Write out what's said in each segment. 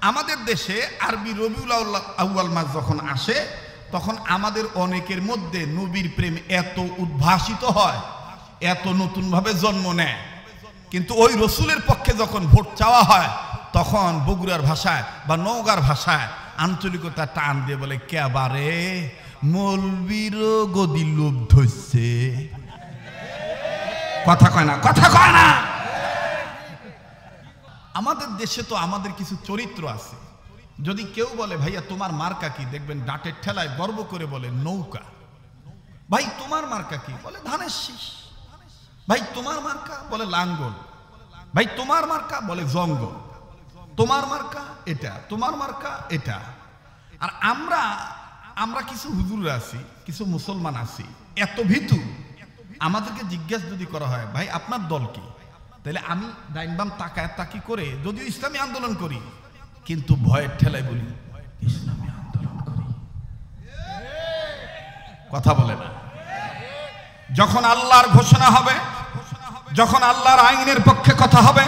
আমাদের দেশে আরবি রবিউল আউয়াল মাস যখন আসে তখন আমাদের অনেকের মধ্যে নবীর প্রেম এত উদ্ভাসিত হয়, এত নতুনভাবে জন্ম নেয়, কিন্তু ওই রসুলের পক্ষে যখন ভোট চাওয়া হয় তখন বগুড়ার ভাষায় বা নওগাঁর ভাষায় আঞ্চলিকতা টান দিয়ে বলে কেবারে মৌলবীর গদি লোভ ধরছে। কথা কয় না, কথা কয় না। আমাদের দেশে তো আমাদের কিছু চরিত্র আছে। যদি কেউ বলে ভাইয়া তোমার মার্কা কি, দেখবেন ডাঁটের ঠেলায় গর্ব করে বলে নৌকা। ভাই তোমার মার্কা কি, বলে ধানের শীষ। ভাই তোমার মার্কা, বলে লাঙ্গল। ভাই তোমার মার্কা, বলে জঙ্গল। তোমার মার্কা এটা, তোমার মার্কা এটা। আর আমরা কিছু হুজুর আছি, কিছু মুসলমান আছি এত ভীতু, আমাদেরকে জিজ্ঞাসা যদি করা হয় ভাই আপনার দল কি, তাহলে আমি ডাইন বাম তাকায় তাকি করে যদিও ইসলামী আন্দোলন করি কিন্তু ভয়ের ঠেলায় বলি ইসলামী আন্দোলন করি। কথা বলে না। যখন আল্লাহর ঘোষণা হবে, যখন আল্লাহর আইনের পক্ষে কথা হবে,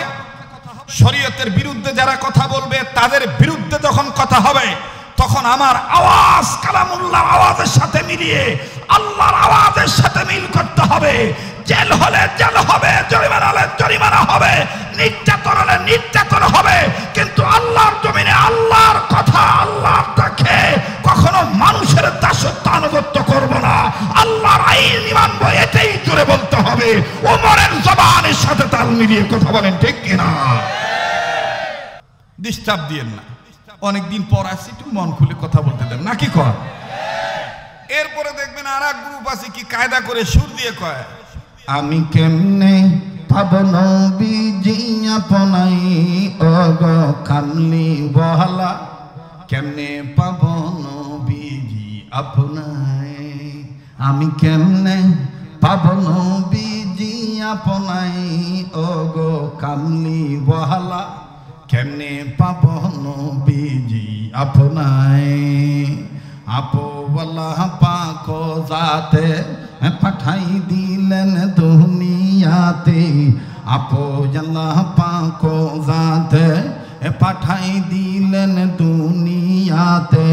শরীয়তের বিরুদ্ধে যারা কথা বলবে তাদের বিরুদ্ধে যখন কথা হবে, তখন আমার আওয়াজ কালামুল্লাহর আওয়াজের সাথে মিলিয়ে আল্লাহর আওয়াজের সাথে মিল করতে হবে। জেল হলে জেল হবে, জরিমানা হলে জরিমানা হবে, নির্যাতন হলে নির্যাতন হবে, কিন্তু আল্লাহর জমিনে আল্লাহর কথা, আল্লাহর দেখে কখনো মানুষের দাসত্ব আনুগত্য করব না। আল্লাহর আইন মানব, এটাই জোরে বলতে হবে। ওমরের জবানের সাথে তাল মিলিয়ে কথা বলেন, ঠিক কিনা? ডিস্টার্ব দিয়েন না। অনেকদিন পর আসছি, একটু মন খুলে কথা বলতে দেন নাকি কর। এরপরে দেখবেন আর এক গ্রুপ আছে কি কায়দা করে সুর দিয়ে কয় আমি কেমনে পাব নবীজি আপনাই, ওগো কামলি বহালা কেমনে পাব নবীজি আপনাই। আমি কেমনে পাব নবীজি আপনাই, ওগো কামলি বহালা কেমনে পাব নবীজি আপনাই। আপোওয়ালা পাক জাতে পাঠাই দিলেন দুনিয়াতে, আপোওয়ালা পাক জাতে পাঠাই দিলেন দুনিয়াতে।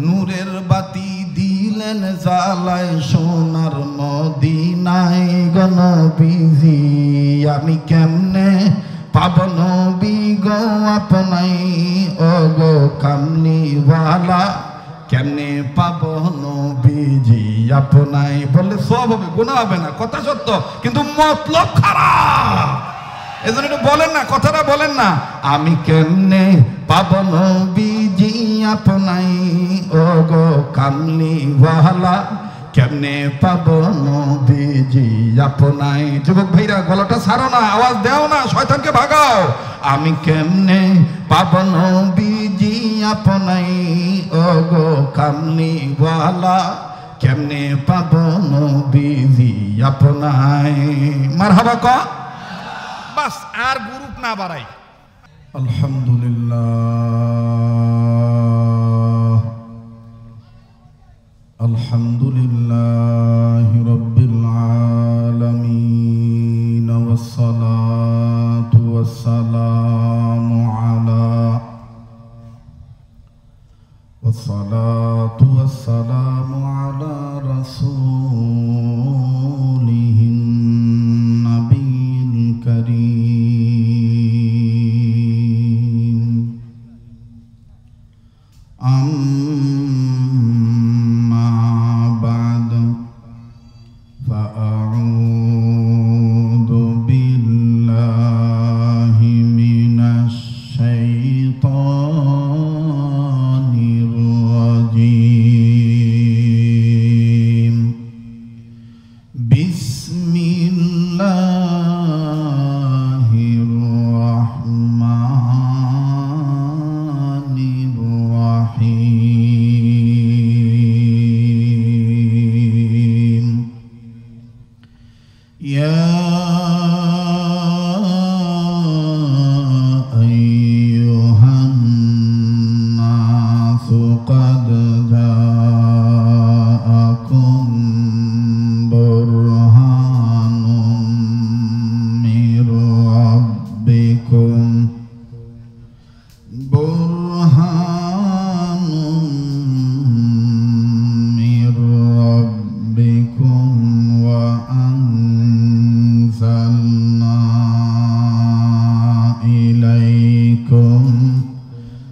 নূরের বাতি দিলেন জ্বালায় সোনার মদিনায় গো নবীজি। আমি কেমনে পাব নবী গো আপনাই, ওগো কামলিওয়ালা কেমনে পাব নবীজি আপনাই। বললে সব হবে, গুনাহ হবে না, কথা সত্য, কিন্তু মতলব খারাপ। এজন্য একটু বলেন না, কথাটা বলেন না। আমি কেমনে পাব নবীজি আপনাই, ওগো কামলিওয়ালা কেমনে পাব নবীজি আপনাই। যুবক ভাইরা গলাটা ছাড়ো না, আওয়াজ দাও না, শয়তানকে ভাগাও। আমি কেমনে পাব নবীজি আপনাই, ওগো কামলিওয়ালা কেমনে পাব নবীজি আপনাই। মারহাবা ক বাস, আর গ্রুপ না বাড়াই। আলহামদুলিল্লাহ, আলহামদুলিল্লাহি রাব্বিল আলামিন, ওয়াসসালাতু ওয়াসসালামু আলা রাসূলিহিন নাবিয়িল কারীম। আম্মা বা'দ, ফাআউযু বিল্লাহি মিনাশ শাইতানির রাজীম। বিসমিল্লাহির রাহমানির রাহিম। ইয়া আইয়ুহান নাসু ক্বাদ জাআকুম বুরহানুম মির রাব্বিকুম, বুরহানুম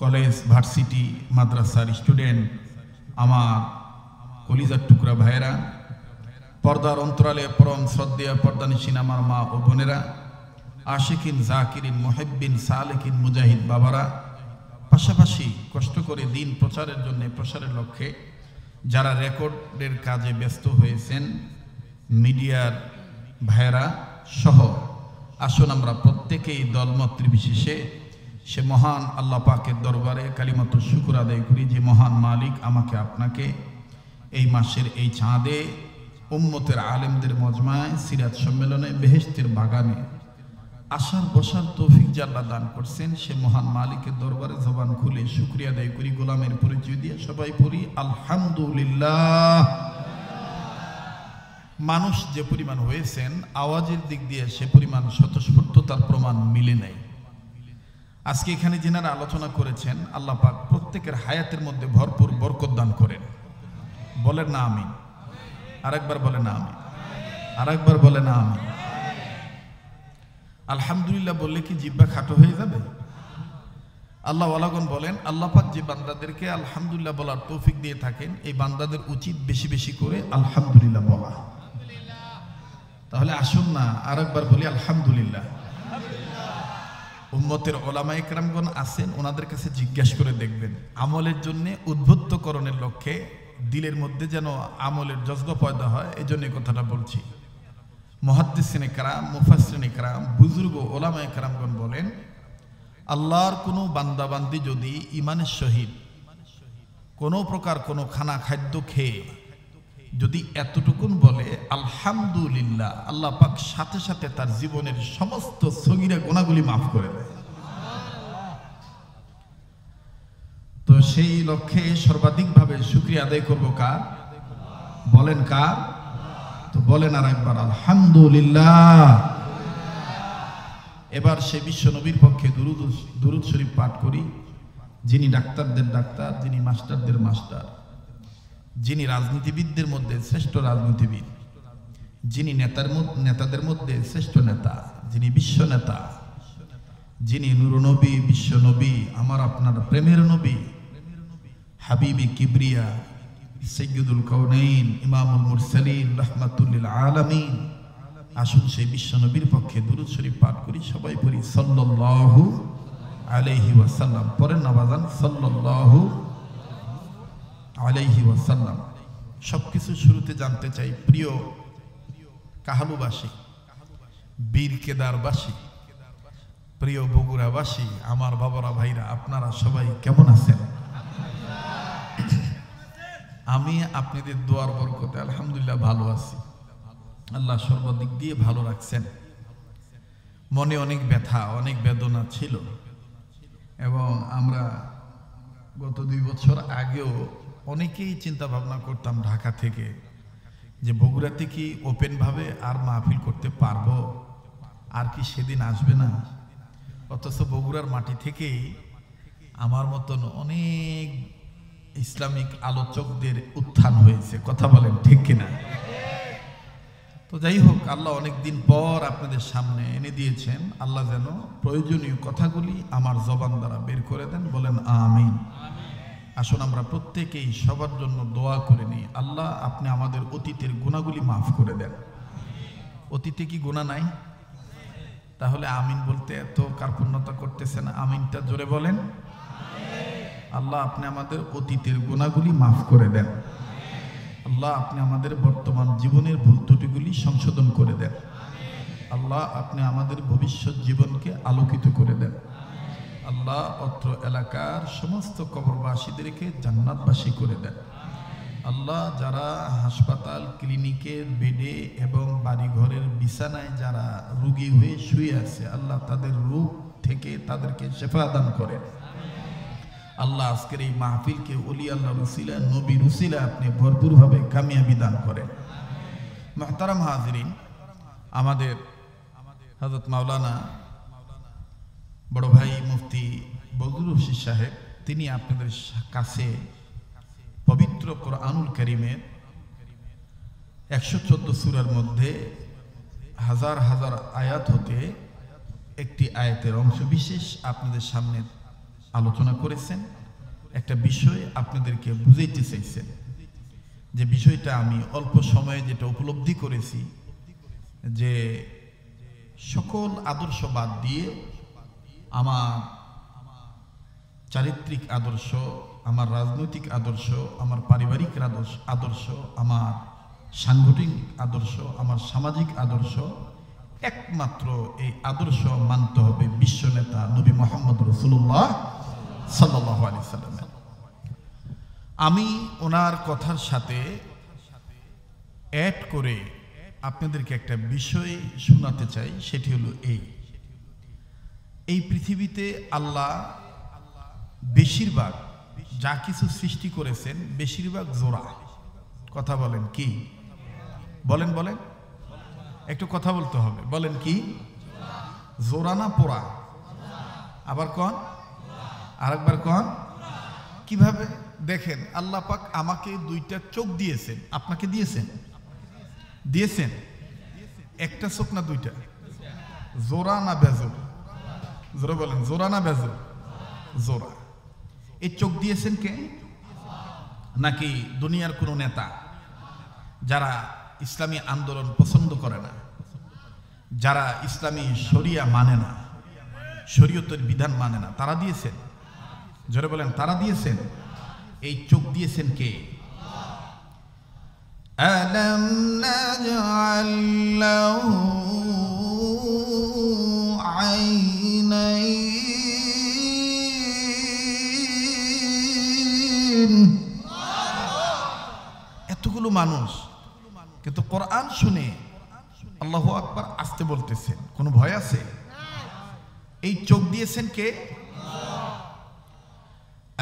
কলেজ ভার্সিটি মাদ্রাসার স্টুডেন্ট, আমার কলিজার টুকরা ভাইয়েরা, পর্দার অন্তরালে পরম শ্রদ্ধেয় পর্দানিসীন আমার মা ও বোনেরা, আশিকিন জাকিরিন মুহিব্বিন সালেকিন মুজাহিদ বাবারা, পাশাপাশি কষ্ট করে দিন প্রচারের জন্য প্রসারের লক্ষ্যে যারা রেকর্ডের কাজে ব্যস্ত হয়েছেন, মিডিয়ার ভাইয়েরা সহ, আসুন আমরা প্রত্যেকেই দলমত নির্বিশেষে সে মহান আল্লাহ পাকের দরবারে কালিমাতুল শুকর আদায় করি যে মহান মালিক আমাকে আপনাকে এই মাসের এই চাঁদে উম্মতের আলেমদের মজমায় সিরাত সম্মেলনে বেহেশতের বাগানে আসার বসার তৌফিক যে আল্লাহ দান করছেন, সে মহান মালিকের দরবারে জবান খুলে শুকরিয়া আদায় করি, গোলামের পরিচয় দিয়ে সবাই পড়ি আলহামদুলিল্লাহ। মানুষ যে পরিমাণ হয়েছেন, আওয়াজের দিক দিয়ে সে পরিমাণ স্বতঃস্ফূর্ততার প্রমাণ মিলে নাই। আজকে এখানে যিনারা আলোচনা করেছেন, আল্লাহ পাক প্রত্যেকের হায়াতের মধ্যে ভরপুর বরকত দান করেন। বলেন না আমিন। আরেকবার বলেন না আমিন। আরেকবার বলেন না আমিন। আলহামদুলিল্লাহ বললে কি জিহ্বা খাটো হয়ে যাবে? আল্লাহ ওয়ালাগণ বলেন, আল্লাহ পাক যে বান্দাদেরকে আলহামদুলিল্লাহ বলার তৌফিক দিয়ে থাকেন, এই বান্দাদের উচিত বেশি বেশি করে আলহামদুলিল্লাহ বলা। তাহলে আসুন না আরেকবার বলি আলহামদুলিল্লাহ। উম্মতের ওলামা ইকরামগণ আছেন, ওনাদের কাছে জিজ্ঞাসা করে দেখবেন, আমলের জন্য উদ্বুদ্ধকরণের লক্ষ্যে দিলের মধ্যে যেন আমলের জজবা পয়দা হয়, এই জন্য কথাটা বলছি। মুহাদ্দিসিনে কেরাম, মুফাসসিরিনে কেরাম, বুজুর্গ ওলামা ইকরামগণ বলেন, আল্লাহর কোনো বান্দাবান্দি যদি ইমানের সহিত কোনো প্রকার কোনো খানা খাদ্য খেয়ে যদি এতটুকুন বলে আলহামদুলিল্লাহ, আল্লাহ পাক সাথে সাথে তার জীবনের সমস্ত সগীরা গুনাহগুলি মাফ করে দেয়। তো সেই লক্ষ্যে সর্বাধিকভাবে শুকরিয়া আদায় করব কার? বলেন কার? তো বলেন আর একবার আলহামদুলিল্লাহ। এবার সে বিশ্ব নবীর পক্ষে দুরূদ শরীফ পাঠ করি, যিনি ডাক্তারদের ডাক্তার, যিনি মাস্টারদের মাস্টার, যিনি রাজনীতিবিদদের মধ্যে শ্রেষ্ঠ রাজনীতিবিদ, যিনি নেতাদের মধ্যে শ্রেষ্ঠ নেতা, যিনি বিশ্ব নেতা, যিনি নূরনবী, বিশ্ব নবী, আমার আপনার প্রেমের নবী, হাবিবি কিবরিয়া, সাইয়্যিদুল কাউনাইন, ইমামুল মুরসালিন, রাহমাতুল লিল আলামিন। আসুন সেই বিশ্ব নবীর পক্ষে দুরূদ শরীফ পাঠ করি, সবাই পড়ি সাল্লাল্লাহু আলাইহি ওয়াসাল্লাম। পরের নামাজান সাল্লাল্লাহু আলাইহি ওয়াসাল্লাম। সবকিছু শুরুতে জানতে চাই, প্রিয় কাহালুবাসী, বীর কেদারবাসী, প্রিয় বগুড়াবাসী, আমার বাবারা ভাইরা, আপনারা সবাই কেমন আছেন? আমি আপনাদের দোয়ার বরকতে আলহামদুলিল্লাহ ভালো আছি। আল্লাহ সর্বদিক দিয়ে ভালো রাখছেন। মনে অনেক ব্যথা, অনেক বেদনা ছিল, এবং আমরা গত 2 বছর আগেও অনেকেই চিন্তা ভাবনা করতাম ঢাকা থেকে যে বগুড়াতে কি ওপেনভাবে আর মাহফিল করতে পারবো, আর কি সেদিন আসবে না। অথচ বগুড়ার মাটি থেকেই আমার মতন অনেক ইসলামিক আলোচকদের উত্থান হয়েছে। কথা বলেন ঠিক কিনা? তো যাই হোক, আল্লাহ অনেক দিন পর আপনাদের সামনে এনে দিয়েছেন। আল্লাহ যেন প্রয়োজনীয় কথাগুলি আমার জবান দ্বারা বের করে দেন। বলেন আমিন। আসুন আমরা প্রত্যেকেই সবার জন্য দোয়া করে নিই, আল্লাহ আপনি আমাদের অতীতের গুনাহগুলি মাফ করে দেন। অতীতে কি গুনাহ নাই? তাহলে আমিন বলতে এত কার্পণ্যতা করতেছেন, আমিনটা জোরে বলেন। আল্লাহ আপনি আমাদের অতীতের গুনাহগুলি মাফ করে দেন। আল্লাহ আপনি আমাদের বর্তমান জীবনের ভুল ত্রুটিগুলি সংশোধন করে দেন। আল্লাহ আপনি আমাদের ভবিষ্যৎ জীবনকে আলোকিত করে দেন। আল্লাহ অত্র এলাকার সমস্ত কবরবাসীদেরকে জান্নাতবাসী করে দেন। আল্লাহ যারা হাসপাতাল, ক্লিনিকের বেডে এবং বাড়িঘরের বিছানায় যারা রোগী হয়ে শুয়ে আছে, আল্লাহ তাদের রোগ থেকে তাদেরকে শেফা দান করেন। আল্লাহ আজকের এই মাহফিলকে ওলি আল্লাহ উসিলা, নবীর উসিলা আপনি ভরপুরভাবে কামিয়াবি দান করেন। মুহতারাম হাজিরিন, আমাদের হযরত মাওলানা বড় ভাই মুফতি বদরুল রশিদ সাহেব, তিনি আপনাদের কাছে পবিত্র কোরআনুল কারীমের 114 সূরার মধ্যে হাজার হাজার আয়াত হতে একটি আয়াতের অংশ বিশেষ আপনাদের সামনে আলোচনা করেছেন, একটা বিষয় আপনাদেরকে বুঝাইতে চাইছেন, যে বিষয়টা আমি অল্প সময়ে যেটা উপলব্ধি করেছি, যে সকল আদর্শ বাদ দিয়ে আমার চারিত্রিক আদর্শ, আমার রাজনৈতিক আদর্শ, আমার পারিবারিক আদর্শ, আমার সাংগঠনিক আদর্শ, আমার সামাজিক আদর্শ, একমাত্র এই আদর্শ মানতে হবে বিশ্ব নেতা নবী মুহাম্মদ রাসূলুল্লাহ সাল্লাল্লাহু আলাইহি সাল্লাম। আমি ওনার কথার সাথে অ্যাড করে আপনাদেরকে একটা বিষয় শোনাতে চাই। সেটি হলো এই পৃথিবীতে আল্লাহ বেশিরভাগ যা কিছু সৃষ্টি করেছেন বেশিরভাগ জোড়া। কথা বলেন কি? বলেন বলেন, একটু কথা বলতে হবে। বলেন কি? জোড়া না পোড়া? আবার কন, আরেকবার কন। কিভাবে? দেখেন, আল্লাহ পাক আমাকে দুইটা চোখ দিয়েছেন, আপনাকে দিয়েছেন? দিয়েছেন। একটা চোখ না দুইটা? জোড়া না বেজোর? জোড়া বলেন, জোড়া না বেজোর? জোড়া। এই চোখ দিয়েছেন কে? নাকি দুনিয়ার কোন নেতা যারা ইসলামী আন্দোলন পছন্দ করে না, যারা ইসলামী শরিয়া মানে না, শরীয়তের বিধান মানে না, তারা দিয়েছেন? জোরে বলেন, তারা দিয়েছেন। এই চোখ দিয়েছেন কে? আলাম নাজআল লাহু আইনাইন। এতগুলো মানুষ কিন্তু কোরআন শুনে আল্লাহু আকবার আসতে বলতেছেন, কোনো ভয় আছে? এই চোখ দিয়েছেন কে?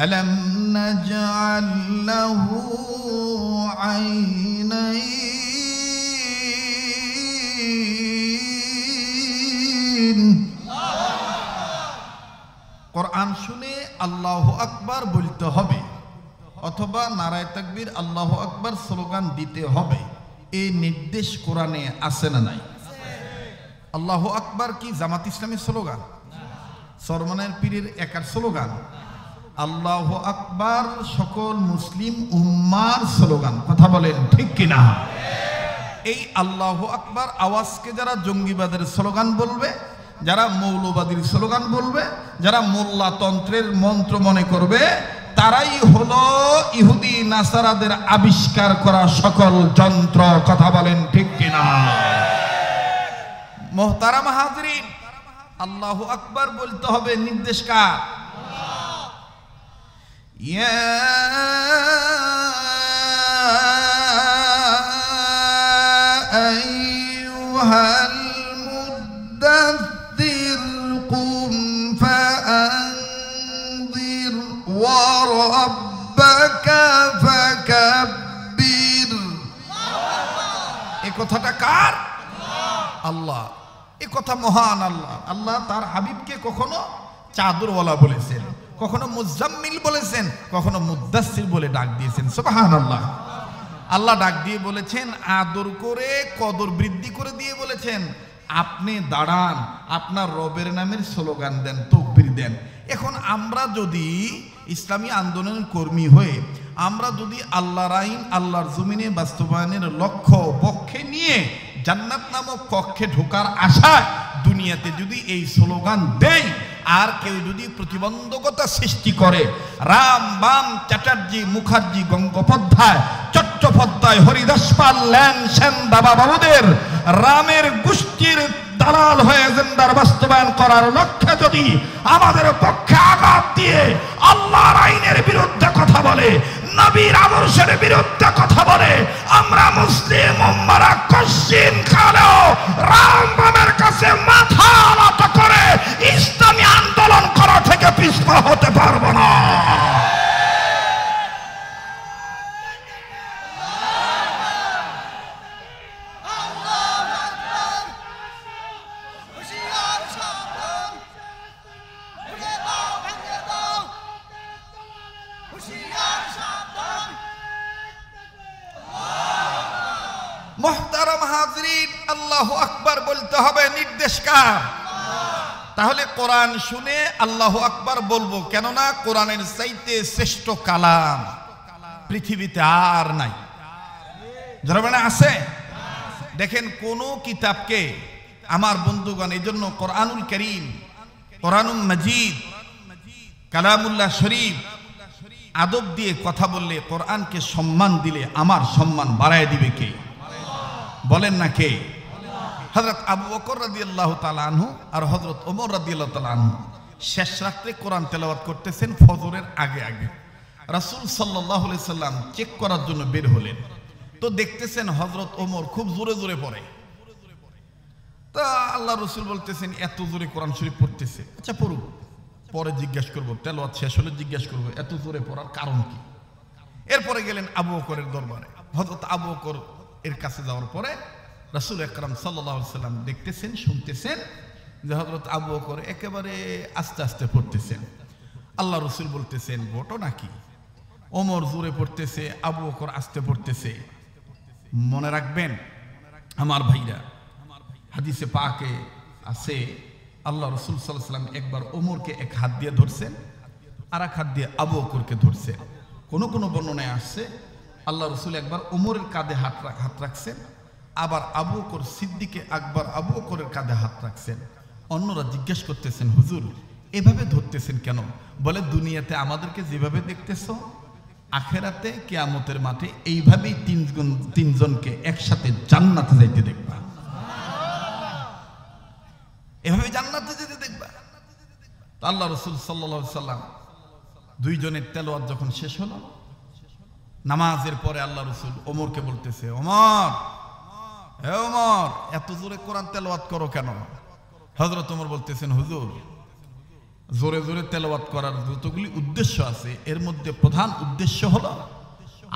আলাম নাজআল লাহু আইনাইন। কোরআন শুনে আল্লাহু আকবার বলতে হবে, অথবা নারায়ে তাকবীর আল্লাহু আকবার স্লোগান দিতে হবে। এই নির্দেশ কোরআনে আছে না নাই? আল্লাহু আকবার কি জামাত ইসলামের স্লোগান? সরমনের পীরের একার স্লোগান? আল্লাহু আকবার সকল মুসলিম উম্মার স্লোগান। কথা বলেন ঠিক কিনা? এই আল্লাহু আকবার আওয়াজকে যারা জঙ্গিবাদের স্লোগান বলবে, যারা মৌলবাদীর স্লোগান বলবে, যারা মোল্লা তন্ত্রের মন্ত্র মনে করবে, তারাই হলো ইহুদি নাসারাদের আবিষ্কার করা সকল যন্ত্র। কথা বলেন ঠিক কিনা? মুহতারাম হাজরিন, আল্লাহু আকবার বলতে হবে, নির্দেশ কার? ইয়া আইয়ুহাল মুদ্দাথির কুম ফাআনযির ওয়া রাব্বাকা ফাকাব্বির। এই কথাটা কার? আল্লাহ। এই কথা মহান আল্লাহ। আল্লাহ তার হাবিবকে কখনো চাদরওয়ালা বলেছেন, কখনো মুজাম্মিল বলেছেন, কখনো মুদ্দাসসির বলে ডাক দিয়েছেন। সুবহানাল্লাহ। আল্লাহ ডাক দিয়ে বলেছেন, আদর করে কদর বৃদ্ধি করে দিয়ে বলেছেন, আপনি দাঁড়ান, আপনার রবের নামের স্লোগান দেন, তাকবীর দেন। এখন আমরা যদি ইসলামী আন্দোলনের কর্মী হয়ে আমরা যদি আল্লাহর আইন আল্লাহর জমিনে বাস্তবায়নের লক্ষ্য পক্ষে নিয়ে জান্নাত নামক কক্ষে ঢোকার আশায় দুনিয়াতে যদি এই স্লোগান দেই, আর কেউ যদি প্রতিবন্ধকতা সৃষ্টি করে, রাম বাম চ্যাটার্জি মুখার্জি গঙ্গোপাধ্যায় চট্টোপাধ্যায় হরিদাস পাল ল্যান সেন বাবা বাবুদের রামের গোষ্ঠীর দালাল হয়ে এজেন্ডার বাস্তবায়ন করার লক্ষ্যে যদি আমাদের পক্ষে আঘাত দিয়ে আল্লাহর আইনের বিরুদ্ধে কথা বলে, নবীর আদর্শের বিরুদ্ধে কথা বলে, আমরা মুসলিম উম্মারা কশিন কালেও রাম বামের কাছে মাথা নত করে ইসলামী আন্দোলন করা থেকে পিছপা হতে পারবো না। মুহতারাম হাজরিন, আল্লাহু আকবার বলতে হবে, নির্দেশ কার? তাহলে কোরআন শুনে আল্লাহু আকবার বলবো, কেননা কোরআনের চাইতে শ্রেষ্ঠ কালাম পৃথিবীতে আর নাই। যারা মানে আছে, দেখেন কোন কিতাবকে আমার বন্ধুগণ, এই জন্য কোরআনুল কারীম, কোরআনুল মাজিদ, কালামুল্লাহ শরীফ আদব দিয়ে কথা বললে, কোরআনকে সম্মান দিলে আমার সম্মান বাড়ায় দিবে কে? বলেন না কে? হযরত আবু বকর রাদিয়াল্লাহু তাআলা আনহু আর হযরত ওমর রাদিয়াল্লাহু তাআলা আনহু শেষ রাত্রে কোরআন তেলাওয়াত করতেছেন ফজরের আগে আগে। রাসূল সাল্লাল্লাহু আলাইহি সাল্লাম চেক করার জন্য বের হলেন, তো দেখতেছেন হযরত ওমর খুব জোরে জোরে পড়ে। তা আল্লাহ রাসূল বলতেছেন, এত জোরে কোরআন শরীফ পড়তেছে, আচ্ছা পড়ুক, পরে জিজ্ঞেস করব, তেলাওয়াত শেষ হলে জিজ্ঞেস করব এত জোরে পড়ার কারণ কি। এরপরে গেলেন আবু বকরের দরবারে। হযরত আবু বকর এর কাছে যাওয়ার পরে রাসূল আকরাম সাল্লাল্লাহু আলাইহি সাল্লাম দেখতেছেন, শুনতেছেন যে হযরত আবু বকর একেবারে আস্তে আস্তে পড়তেছেন। আল্লাহ রাসূল বলতেছেন, ঘটনা কি? ওমর জোরে পড়তেছে, আবু বকর আস্তে পড়তেছে। মনে রাখবেন আমার ভাইরা, হাদিসে পাকে আছে আল্লাহ রাসূল সাল্লাল্লাহু আলাইহি সাল্লাম একবার ওমরকে এক হাত দিয়ে ধরছেন, আর এক হাত দিয়ে আবু বকরকে ধরছেন। কোন কোন বর্ণনায় আসছে আল্লাহ রাসূল একবার ওমরের কাঁধে হাত রাখছেন, আবার আবু বকর সিদ্দিকে আকবর আবু বকরের কাঁধে হাত রাখছেন। অন্যরা জিজ্ঞেস করতেছেন, হুজুর এভাবে ধরতেছেন কেন? বলে, দুনিয়াতে আমাদেরকে যেভাবে দেখতেছো, আখেরাতে কিয়ামতের মাঠে এইভাবেই তিনজনকে একসাথে জান্নাতে যাইতে দেখবা, এভাবে জান্নাতে যেতে দেখবা। আল্লাহ রাসূল সাল্লাল্লাহু আলাইহি সাল্লাম দুইজনের তেলাওয়াত যখন শেষ হলো, নামাজের পরে আল্লাহ রাসূল ওমরকে বলতেছে, ওমর, হে ওমর, এত জোরে কোরআন তেলাওয়াত করো কেন? হযরত ওমর বলতেছেন, হুজুর জোরে জোরে তেলাওয়াত করার যতগুলি উদ্দেশ্য আছে, এর মধ্যে প্রধান উদ্দেশ্য হলো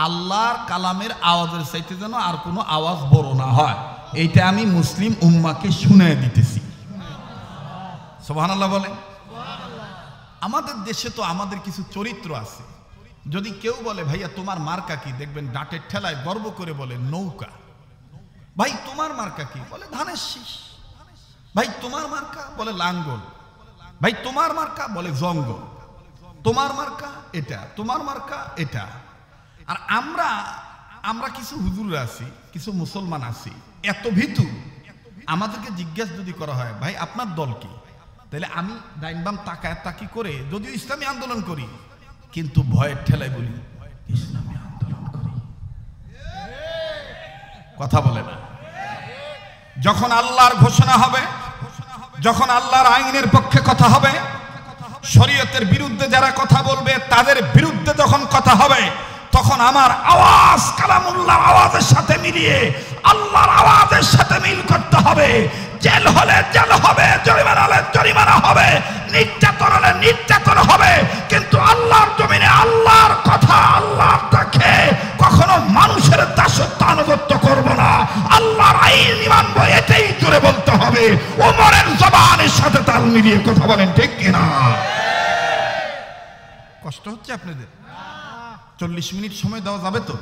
আল্লাহর কালামের আওয়াজের চাইতে যেন আর কোনো আওয়াজ বড় না হয়, এইটা আমি মুসলিম উম্মাহকে শুনিয়ে দিতেছি। সুবহানাল্লাহ বলেন। আমাদের দেশে তো আমাদের কিছু চরিত্র আছে, যদি কেউ বলে ভাইয়া তোমার মার্কা কি, দেখবেন ডাটের ঠেলায় গর্ব করে বলে নৌকা। ভাই তোমার মার্কা কি? বলে ধানের শীষ। ভাই তোমার মার্কা? বলে লাঙ্গল। ভাই তোমার মার্কা? বলে জঙ্গল। তোমার মার্কা এটা, তোমার মার্কা এটা। আর আমরা কিছু হুজুর আছি, কিছু মুসলমান আছি, এত ভীতু, আমাদেরকে জিজ্ঞাসা যদি করা হয় ভাই আপনার দল কি, তাহলে আমি ডাইন বাম তাকি করে যদিও ইসলামী আন্দোলন করি, কিন্তু ভয়ের ঠেলায় বলি ইসলামী আন্দোলন করি। কথা বলে না। যখন আল্লাহর ঘোষণা হবে, যখন আল্লাহর আইনের পক্ষে কথা হবে, শরীয়তের বিরুদ্ধে যারা কথা বলবে তাদের বিরুদ্ধে যখন কথা হবে, তখন আমার আওয়াজ কালামুল্লাহর আওয়াজের সাথে মিলিয়ে আল্লাহর আওয়াজের সাথে মিল করতে হবে। জেল হলে জেল হবে, জরিমানা হলে জরিমানা হবে, নির্যাতন হলে নির্যাতন হবে, কিন্তু আল্লাহর জমিনে আল্লাহর কথা, আল্লাহর দেখে কখনো মানুষের দাসত্ব আনুগত্য করব না, আল্লাহর আইন মানব, এটাই জোরে বলতে হবে। ওমরের জবানের সাথে তাল মিলিয়ে কথা বলেন, ঠিক কিনা? কষ্ট হচ্ছে আপনাদের? 40 মিনিট সময় দেওয়া যাবে তো?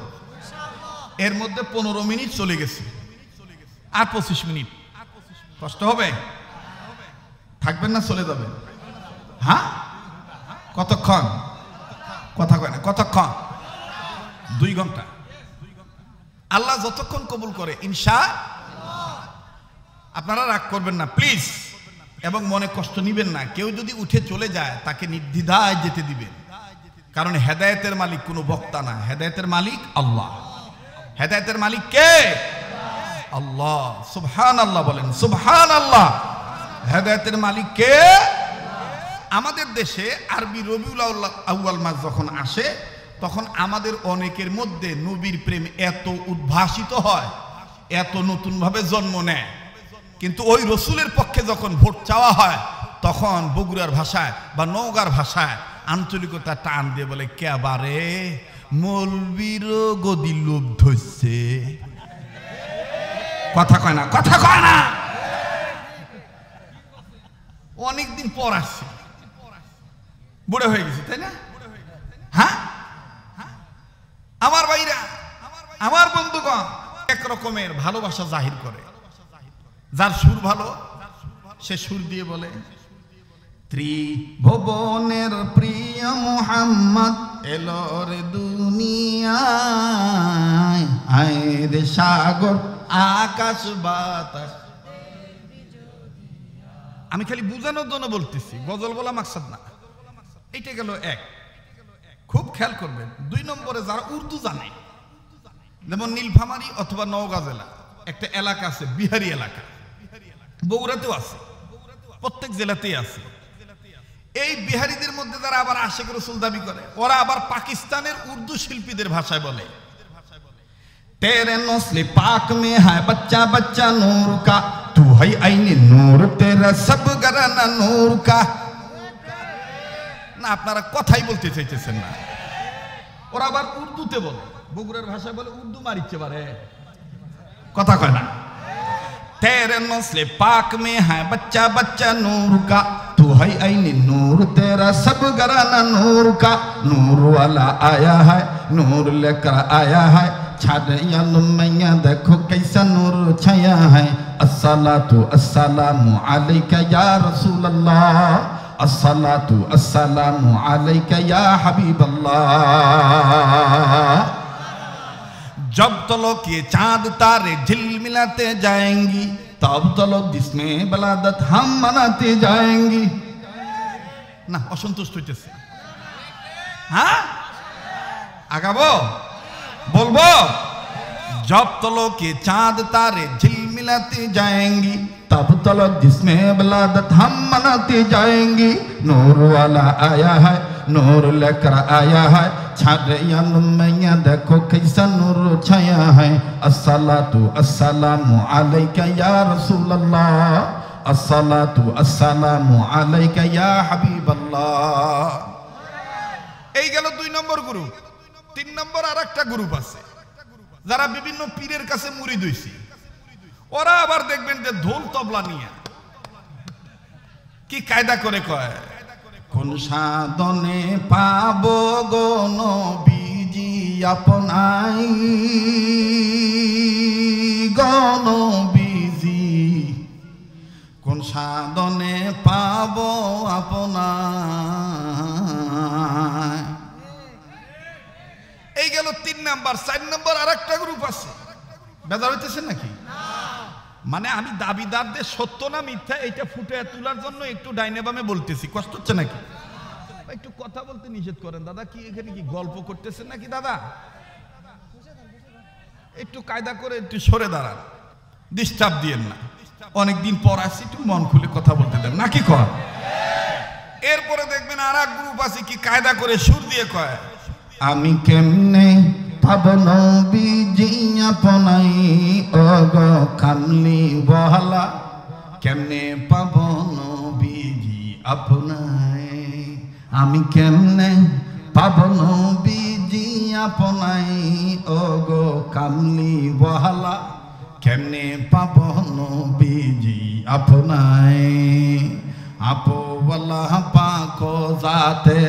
এর মধ্যে 15 মিনিট চলে গেছে, আর 25 মিনিট। কষ্ট হবে? থাকবেন না চলে যাবেন? হ্যাঁ, কতক্ষণ? কথা কয় না, কতক্ষণ? 2 ঘন্টা। আল্লাহ যতক্ষণ কবুল করে ইনশাআল্লাহ। আপনারা রাগ করবেন না প্লিজ, এবং মনে কষ্ট নিবেন না। কেউ যদি উঠে চলে যায় তাকে নির্দ্বিধায় যেতে দিবেন, কারণ হেদায়েতের মালিক কোনো বক্তা না, হেদায়েতের মালিক আল্লাহ। হেদায়েতের মালিক কে? আল্লাহ। সুবহানাল্লাহ বলেন, সুবহানাল্লাহ। হেদায়েতের মালিক কে? আমাদের দেশে আরবি রবিউল আউয়াল মাস যখন আসে, তখন আমাদের অনেকের মধ্যে নবীর প্রেম এত উদ্ভাসিত হয়, এত নতুন ভাবে জন্ম নেয়, কিন্তু ওই রসুলের পক্ষে যখন ভোট চাওয়া হয়, তখন বগুড়ার ভাষায় বা নওগাঁর ভাষায় আঞ্চলিকতা টান দিয়ে বলে, কেবারে মৌলবীর গদি লোভ ধরছে। কথা কয় না, কথা কয় না। অনেকদিন পর আসছে, বুড়ো হয়ে গেছে, তাই না? হ্যাঁ, আমার ভাইরা, আমার বন্ধুগণ, এক রকমের ভালোবাসা জাহির করে। যার সুর ভালো সে সুর দিয়ে বলে, ত্রিভুবনের প্রিয় মুহাম্মদ এলো রে দুনিয়ায়, আয় রে সাগর আকাশ বাতাস। আমি খালি বুঝানোর জন্য বলতেছি, গজল বলা মাকসাদ না। এইটা গেল এক। খুব খেয়াল করবেন, 2 নম্বরে যারা উর্দু জানে, যেমন নীলফামারী অথবা নওগাঁ জেলা একটা এলাকা আছে, বিহারি এলাকা, বগুড়াতেও আছে, প্রত্যেক জেলাতেই আছে। এই বিহারিদের মধ্যে যারা আবার আশিক রাসূল দাবি করে, ওরা আবার পাকিস্তানের উর্দু শিল্পীদের ভাষায় বলে, तेरे नस्ल पाक में है बच्चा बच्चा नूर का, तू है आईने नूर तेरा सब घराना नूर का। না আপনারা কথাই বলতে চাইতেছেন না। ওরা আবার উর্দুতে বলে, বগুড়ার ভাষায় বলে উর্দু মারিচ্ছে পারে, কথা কয় না। तेरे नस्ल पाक में है बच्चा बच्चा नूर का, तू है आईने नूर तेरा सब घराना नूर का। नूर वाला आया है, नूर लेकर आया है, छाड़े मैया देखो कैसा नूर छाया है। अस्सलातु अस्सलामु अलैका या रसूल अल्लाह, अस्सलातु अस्सलामु अलैका या हबीब अल्लाह। जब तो लोग ये चांद तारे झिलमिलाते जाएंगी, तब तो लोग जिसमें बलादत हम मनाते जाएंगी। না অসন্তুষ্ট হইতেছে, হ্যাঁ আগাবো বলবো। जब तो लोग ये चांद तारे झिलमिलाते जाएंगी, तब तो लोग जिसमें बलादत हम मनाते जाएंगी। नूर वाला आया है, नूर लेकर आया है, छाड़े मैया देखो कैसा नूर छाया है। अस्सलातु अस्सलामु अलैका या रसूल अल्लाह, अस्सलातु अस्सलामु अलैका या हबीब अल्लाह। এই গেল 2 নম্বর গ্রুপ। 3 নম্বর আরেকটা গ্রুপ আছে, যারা বিভিন্ন পীরের কাছে মুরিদ হইছে। ওরা আবার দেখবেন যে ঢোল তবলা নিয়ে কি কায়দা করে কয়, কোন সাধনে পাবো গো নবীজি আপনাই, গো নবীজি কোন সাধনে পাবো আপনাই। এই গেল 3 নাম্বার। 4 নম্বর আরেকটা গ্রুপ আছে। বেজার হইতেছেন নাকি? মানে আমি দাবিদারদের সত্য না মিথ্যা এটা ফুটে তোলার জন্য একটু ডাইনে বামে বলতেছি, কষ্ট হচ্ছে নাকি? একটু কথা বলতে নিষেধ করেন দাদা। কি এখানে কি গল্প করতেছেন নাকি দাদা? একটু কায়দা করে একটু সরে দাঁড়ান, ডিস্টার্ব দিয়েন না। অনেকদিন পর আসছি, একটু মন খুলে কথা বলতে দেন নাকি কর। এরপরে দেখবেন আর এক গ্রুপ আছে, কি কায়দা করে সুর দিয়ে কয়, আমি কেমনে পাবো নবীজি আপনাই, ও গো কামলি বহলা কেমনে পাবো নবীজি আপনাই। আমি কেমনে পাবো নবীজি আপনাই, ও গো কামলি বহলা কেমনে পাবো নবীজি আপনাই। আপোওয়ালা পাক জাতে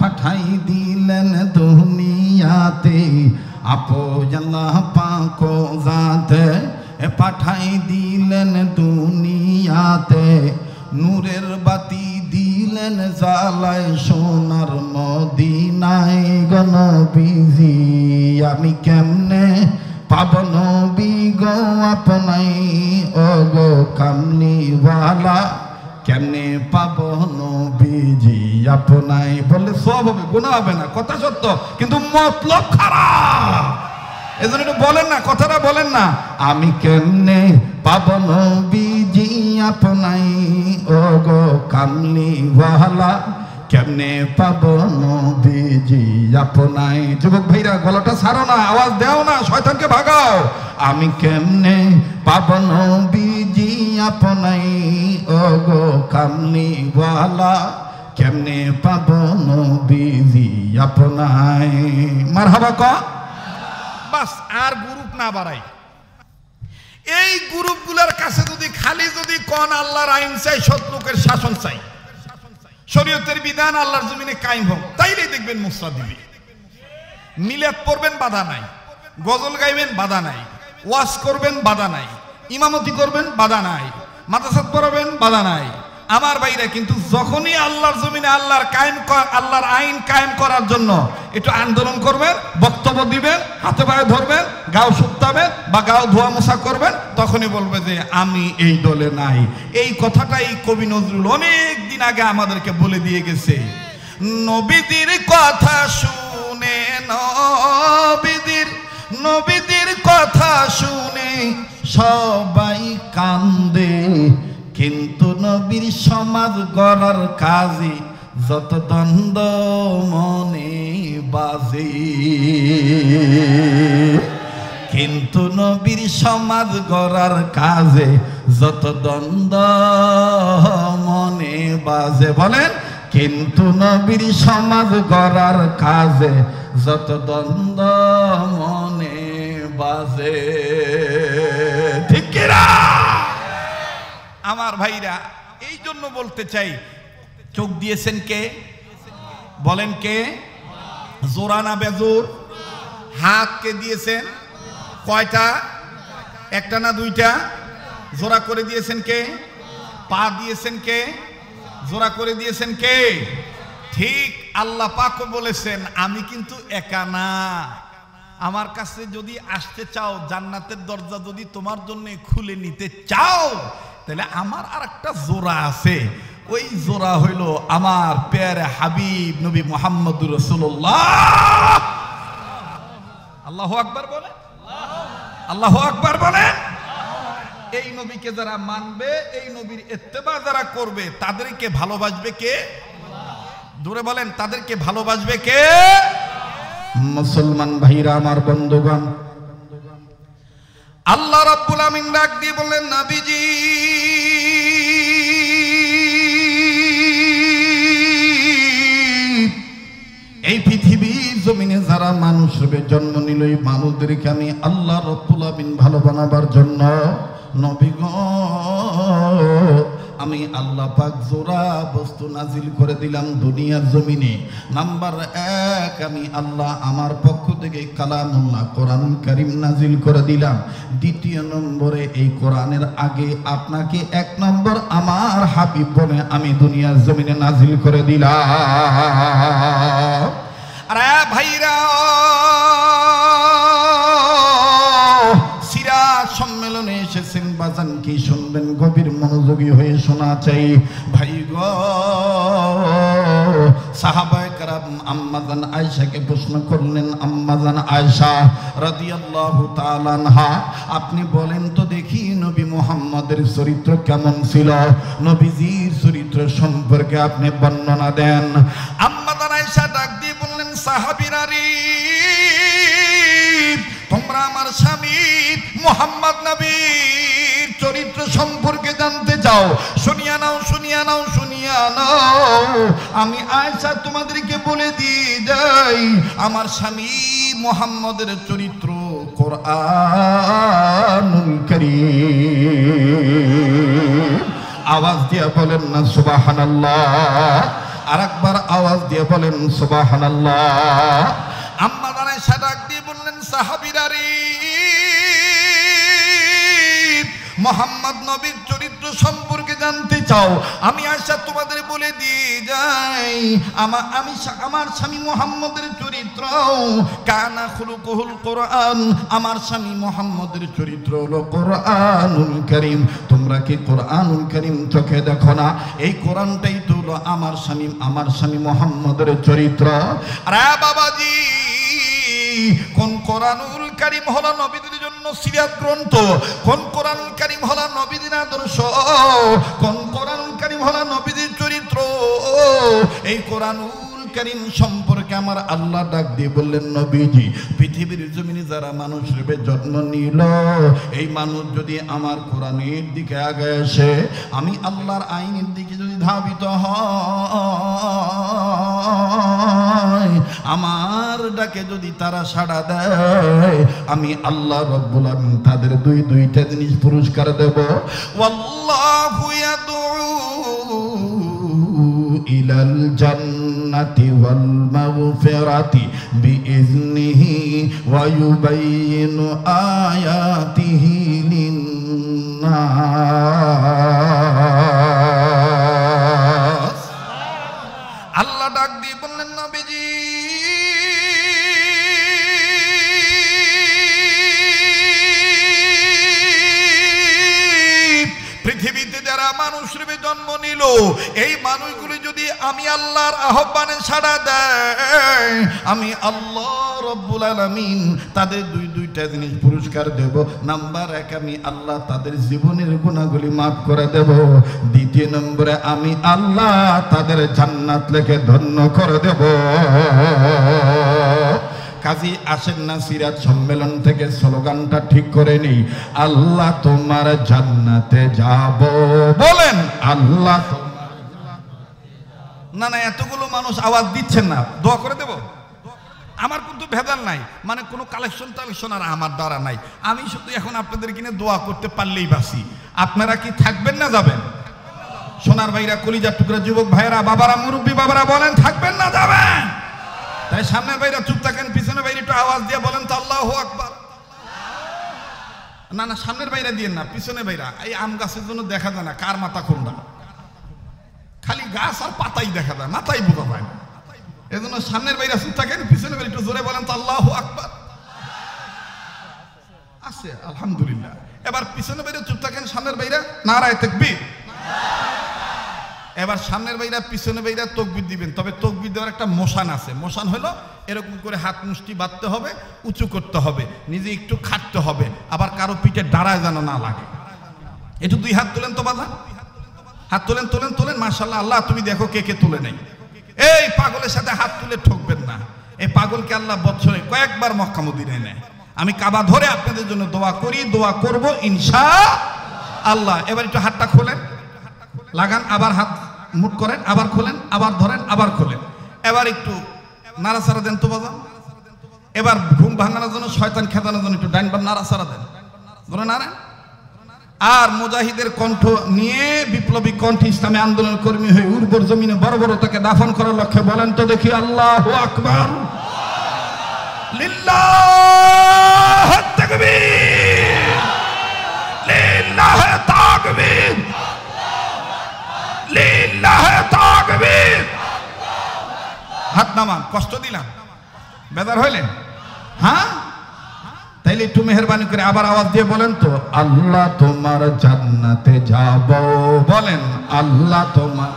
পাঠাই দিলেন দুনিয়াতে, আপোওয়ালা পাক জাতে পাঠাই দিলেন দুনিয়াতে। নূরের বাতি দিলেন জ্বালায় সোনার মদিনায় গো নবীজি। আমি কেমনে পাবো নবী গো আপনাই, ও গো কামলিওয়ালা কেমনে পাবো নবীজি আপনাই। বললে সব হবে, গুনাহ হবে না, কথা সত্য, কিন্তু মতলব খারাপ। এজন্য একটু বলেন না, কথাটা বলেন না। আমি কেমনে পাবো নবীজি আপনাই, ও গো কামলিওয়ালা কেমনে পাবো নবীজি আপনাই। যুবক ভাইরা গলাটা ছাড়ো না, আওয়াজ দাও না, শয়তানকে ভাগাও। আমি কেমনে পাবো নবীজি আপনাই, ও গো কামলিওয়ালা কেমনে পাবো নবীজি আপনাই। মারহাবা ক। বাস, আর গ্রুপ না বাড়াই। এই গ্রুপগুলোর কাছে যদি কোন আল্লাহর আইন চাই, সৎ লোকের শাসন চাই, শরীয়তের বিধান আল্লাহর জমিনে কায়েম হোক, তাইলেই দেখবেন মুসরা দিবে। মিলাদ পড়বেন বাধা নাই, গজল গাইবেন বাধা নাই, ওয়াজ করবেন বাধা নাই, ইমামতি করবেন বাধা নাই, মাদ্রাসা পড়াবেন বাধা নাই, আমার ভাইরা, কিন্তু যখনই আল্লাহর জমিনে আল্লাহর আইন কায়েম করার জন্য একটু আন্দোলন করবেন, বক্তব্য দিবেন, হাতে পায়ে ধরবেন, গাও শুকতাবেন বা গাও ধোয়া মোছা করবেন, তখনই বলবে যে আমি এই দলে নাই। এই কথাটাই কবি নজরুল অনেক দিন আগে আমাদেরকে বলে দিয়ে গেছে। নবীদের কথা শুনে, নবীদের কথা শুনে সবাই কান্দে, কিন্তু নবীর সমাজ গড়ার কাজে যত দ্বন্দ্ব মনে বাজে, কিন্তু নবীর সমাজ গড়ার কাজে যত দ্বন্দ্ব মনে বাজে। বলেন, কিন্তু নবীর সমাজ গড়ার কাজে যত দ্বন্দ্ব মনে বাজে। ঠিক কি না আমার ভাইরা? এই জন্য বলতে চাই, চোখ দিয়েছেন কে? বলেন কে? জোড়া না বেজোর? হাত কে দিয়েছেন? কয়টা? একটা না দুইটা? জোড়া করে দিয়েছেন কে? পা দিয়েছেন কে? জোড়া করে দিয়েছেন কে? ঠিক আল্লাহ পাকও বলেছেন, আমি কিন্তু একা না। আমার কাছে যদি আসতে চাও, জান্নাতের দরজা যদি তোমার জন্য খুলে নিতে চাও, তাহলে আমার আর একটা জোড়া আছে। ওই জোড়া হইল আমার প্যারে হাবিব নবী মুহাম্মদুর রাসূলুল্লাহ। আল্লাহু আকবার বলেন, আল্লাহু আকবার বলেন। এই নবীকে যারা মানবে, এই নবীর ইত্তেবা যারা করবে, তাদেরকে ভালোবাসবে কে? দূরে বলেন, তাদেরকে ভালোবাসবে কে? মুসলমান ভাইরা আমার, বন্ধুগণ, আল্লাহ রাব্বুল আমিন ডাক দিয়ে বললেন, নবীজি এই পৃথিবীর জমিনে যারা মানুষ রূপে জন্ম নিল, এই মানুষদেরকে আমি আল্লাহ রাব্বুল আমিন ভালো বানাবার জন্য নবী গো আমি আল্লাহ পাক জোড়া বস্তু নাজিল করে দিলাম দুনিয়ার জমিনে। নাম্বার 1, আমি আল্লাহ আমার পক্ষ থেকে কালামুল্লাহ কোরআন কারীম নাজিল করে দিলাম। দ্বিতীয় নম্বরে, এই কোরআনের আগে আপনাকে 1 নম্বর আমার হাবিব বলে আমি দুনিয়ার জমিনে নাজিল করে দিলাম। আরে ভাইরা, সম্মেলনে এসেছেন, বাজান কি শুনবেন? গভীর মনোযোগী হয়ে শোনা চাই ভাই গো। সাহাবায়ে কেরাম আম্মাজান আয়েশাকে প্রশ্ন করলেন, আম্মাজান আয়েশা রাদিয়াল্লাহু তাআলা আনহা, আপনি বলেন তো দেখি নবী মুহাম্মদের চরিত্র কেমন ছিল? নবীজির চরিত্র সম্পর্কে আপনি বর্ণনা দেন। আম্মাজান আয়েশা ডাক দিয়ে বললেন, সাহাবীরা রে, তোমরা আমার স্বামী মুহাম্মদ নবীর চরিত্র সম্পর্কে জানতে চাও? শুনিয়া নাও, শুনিয়া নাও, শুনিয়া নাও। আমি আয়েশা তোমাদেরকে বলে দিয়ে যাই, আমার স্বামী মুহাম্মদের চরিত্র কোরআনুল কারীম। আওয়াজ দিয়ে বলেন না সুবহানাল্লাহ? আরেকবার আওয়াজ দিয়ে বলেন সুবহানাল্লাহ। আম্মা আয়েশা ডাক দিয়ে বললেন, সাহাবীরা রে, মুহাম্মদ নবীর চরিত্র সম্পর্কে জানতে চাও? আমি আয়েশা তোমাদের বলে দিয়ে যাই, আমার স্বামী মুহাম্মদের চরিত্র কানা খুলুকুহুল কোরআন। আমার স্বামী মুহাম্মদের চরিত্র হলো কোরআনুল কারীম। তোমরা কি কোরআনুল কারীম চোখে দেখো না? এই কোরআনটাই তো হলো আমার স্বামী মুহাম্মদের চরিত্র। আরে বাবাজি, কোন কোরআনুল কারীম হলো নবীদের জন্য সিরাত গ্রন্থ, কোন কোরআনুল কারীম হলো নবীদের আদর্শ, কোন কোরআনুল কারীম হলো নবীদের চরিত্র। এই কোরআনুল কারীম সম্পর্কে আমার আল্লাহ ডাক দিয়ে বললেন, নবীজি পৃথিবীর জমিনে যারা মানুষ রূপে জন্ম নিল, এই মানুষ যদি আমার কোরআনের দিকে আগে আসে, আমি আল্লাহর আইনের দিকে যদি ধাবিত হয়, আমার ডাকে যদি তারা সাড়া দেয়, আমি আল্লাহ রাব্বুল আমিন তাদের দুইটা জিনিস পুরস্কার দেব। ওয়াল্লাহু ইয়াদউ ইলাল জান্নাতি ওয়াল মাগফিরাতি বিইজনিহি ওয়া ইউবাইয়িনু আয়াতিহি লিন-নাস। আল্লাহ ডাক দিয়ে বললেন, নবীজি পৃথিবীতে যারা মানুষের জন্ম নিল, এই মানুষগুলি যদি আমি আল্লাহর আহ্বানে সাড়া দেয়, আমি আল্লাহ রব্বুল আলামিন তাদের দুইটা জিনিস পুরস্কার দেব। নাম্বার 1, আমি আল্লাহ তাদের জীবনের গুনাহগুলি মাফ করে দেব। দ্বিতীয় নম্বরে আমি আল্লাহ তাদের জান্নাত লেখে ধন্য করে দেব। কাজী আসেন না সিরাত সম্মেলন থেকে স্লোগানটা ঠিক করে নেই, আল্লাহ তোমার জান্নাতে যাব। বলেন আল্লাহ। না না, এতগুলো মানুষ আওয়াজ দিচ্ছেন না, দোয়া করে দেব। আমার কিন্তু ভেদাল নাই, মানে কোনো কালেকশন আর আমার দ্বারা নাই। আমি শুধু এখন আপনাদের কিনে দোয়া করতে পারলেই বাসি। আপনারা কি থাকবেন না যাবেন? সোনার ভাইরা, কলিজার টুকরা যুবক ভাইরা, বাবারা, মুরব্বী বাবারা, বলেন থাকবেন না যাবেন? তাই সামনের ভাইরা চুপ থাকেন, পিছনের ভাইরা একটু আওয়াজ দিয়ে বলেন তো আল্লাহু আকবার। না না, সামনের ভাইরা দিয়েন না, পিছনের ভাইরা। এই আম গাছের জন্য দেখা যায় না কার মাথা কোনটা, খালি গাছ আর পাতাই দেখা যায়, মাথাই বোঝা যায় না। এই জন্য সামনের ভাইরা চুপ থাকেন, পিছনের ভাইরা একটু জোরে বলেন তো আল্লাহু আকবার। আছে আলহামদুলিল্লাহ। এবার পিছনের ভাইরা চুপ থাকেন, সামনের ভাইরা নারায়ে তাকবীর। এবার সামনের ভাইরা পিছনে ভাইরা তাকবীর দিবেন। তবে তাকবীর দেওয়ার একটা মোশন আছে। মোশন হলো এরকম করে হাত মুষ্টি বাঁধতে হবে, উঁচু করতে হবে, নিজে একটু খাটতে হবে, আবার কারো পিঠে দাঁড়ায় যেন না লাগে। একটু 2 হাত তোলেন তো বাবা, হাত তোলেন তোলেন তোলেন। মাশাআল্লাহ, আল্লাহ তুমি দেখো কে কে তুলে নেই। এই পাগলের সাথে হাত তুলে ঠকবেন না। এই পাগলকে আল্লাহ বছরে কয়েকবার মক্কা মদিনায় নেয়। আমি কাবা ধরে আপনাদের জন্য দোয়া করি, দোয়া করব ইনশাআল্লাহ। এবার একটু হাতটা খোলেন, লাগান, আবার হাত মুট করেন, আবার খোলেন, আবার ধরেন, আবার খোলেন। এবার একটু নাড়াচাড়া দেন তো বাবা। এবার ঘুম ভাঙানোর জন্য, শয়তান খেদানোর জন্য একটু ডাইন বাম নাড়াচাড়া দেন, ধরে নাড়েন। আর মুজাহিদের কণ্ঠ নিয়ে, বিপ্লবী কণ্ঠ, ইসলামী আন্দোলন কর্মী হয়ে উর্বর জমিনে বড় বড় তাকে দাফন করার লক্ষ্যে বলেন তো দেখি আল্লাহু আকবার, লিল্লাহ তাকবীর, লিল্লাহ তাকবীর, লিল্লাহ তাকবীর। হাত নামান, কষ্ট দিলাম, বেজার হইলেন? হ্যাঁ, তাইলে একটু মেহেরবানি করে আবার আওয়াজ দিয়ে বলেন তো আল্লাহ তোমার জান্নাতে যাব। বলেন আল্লাহ তোমার।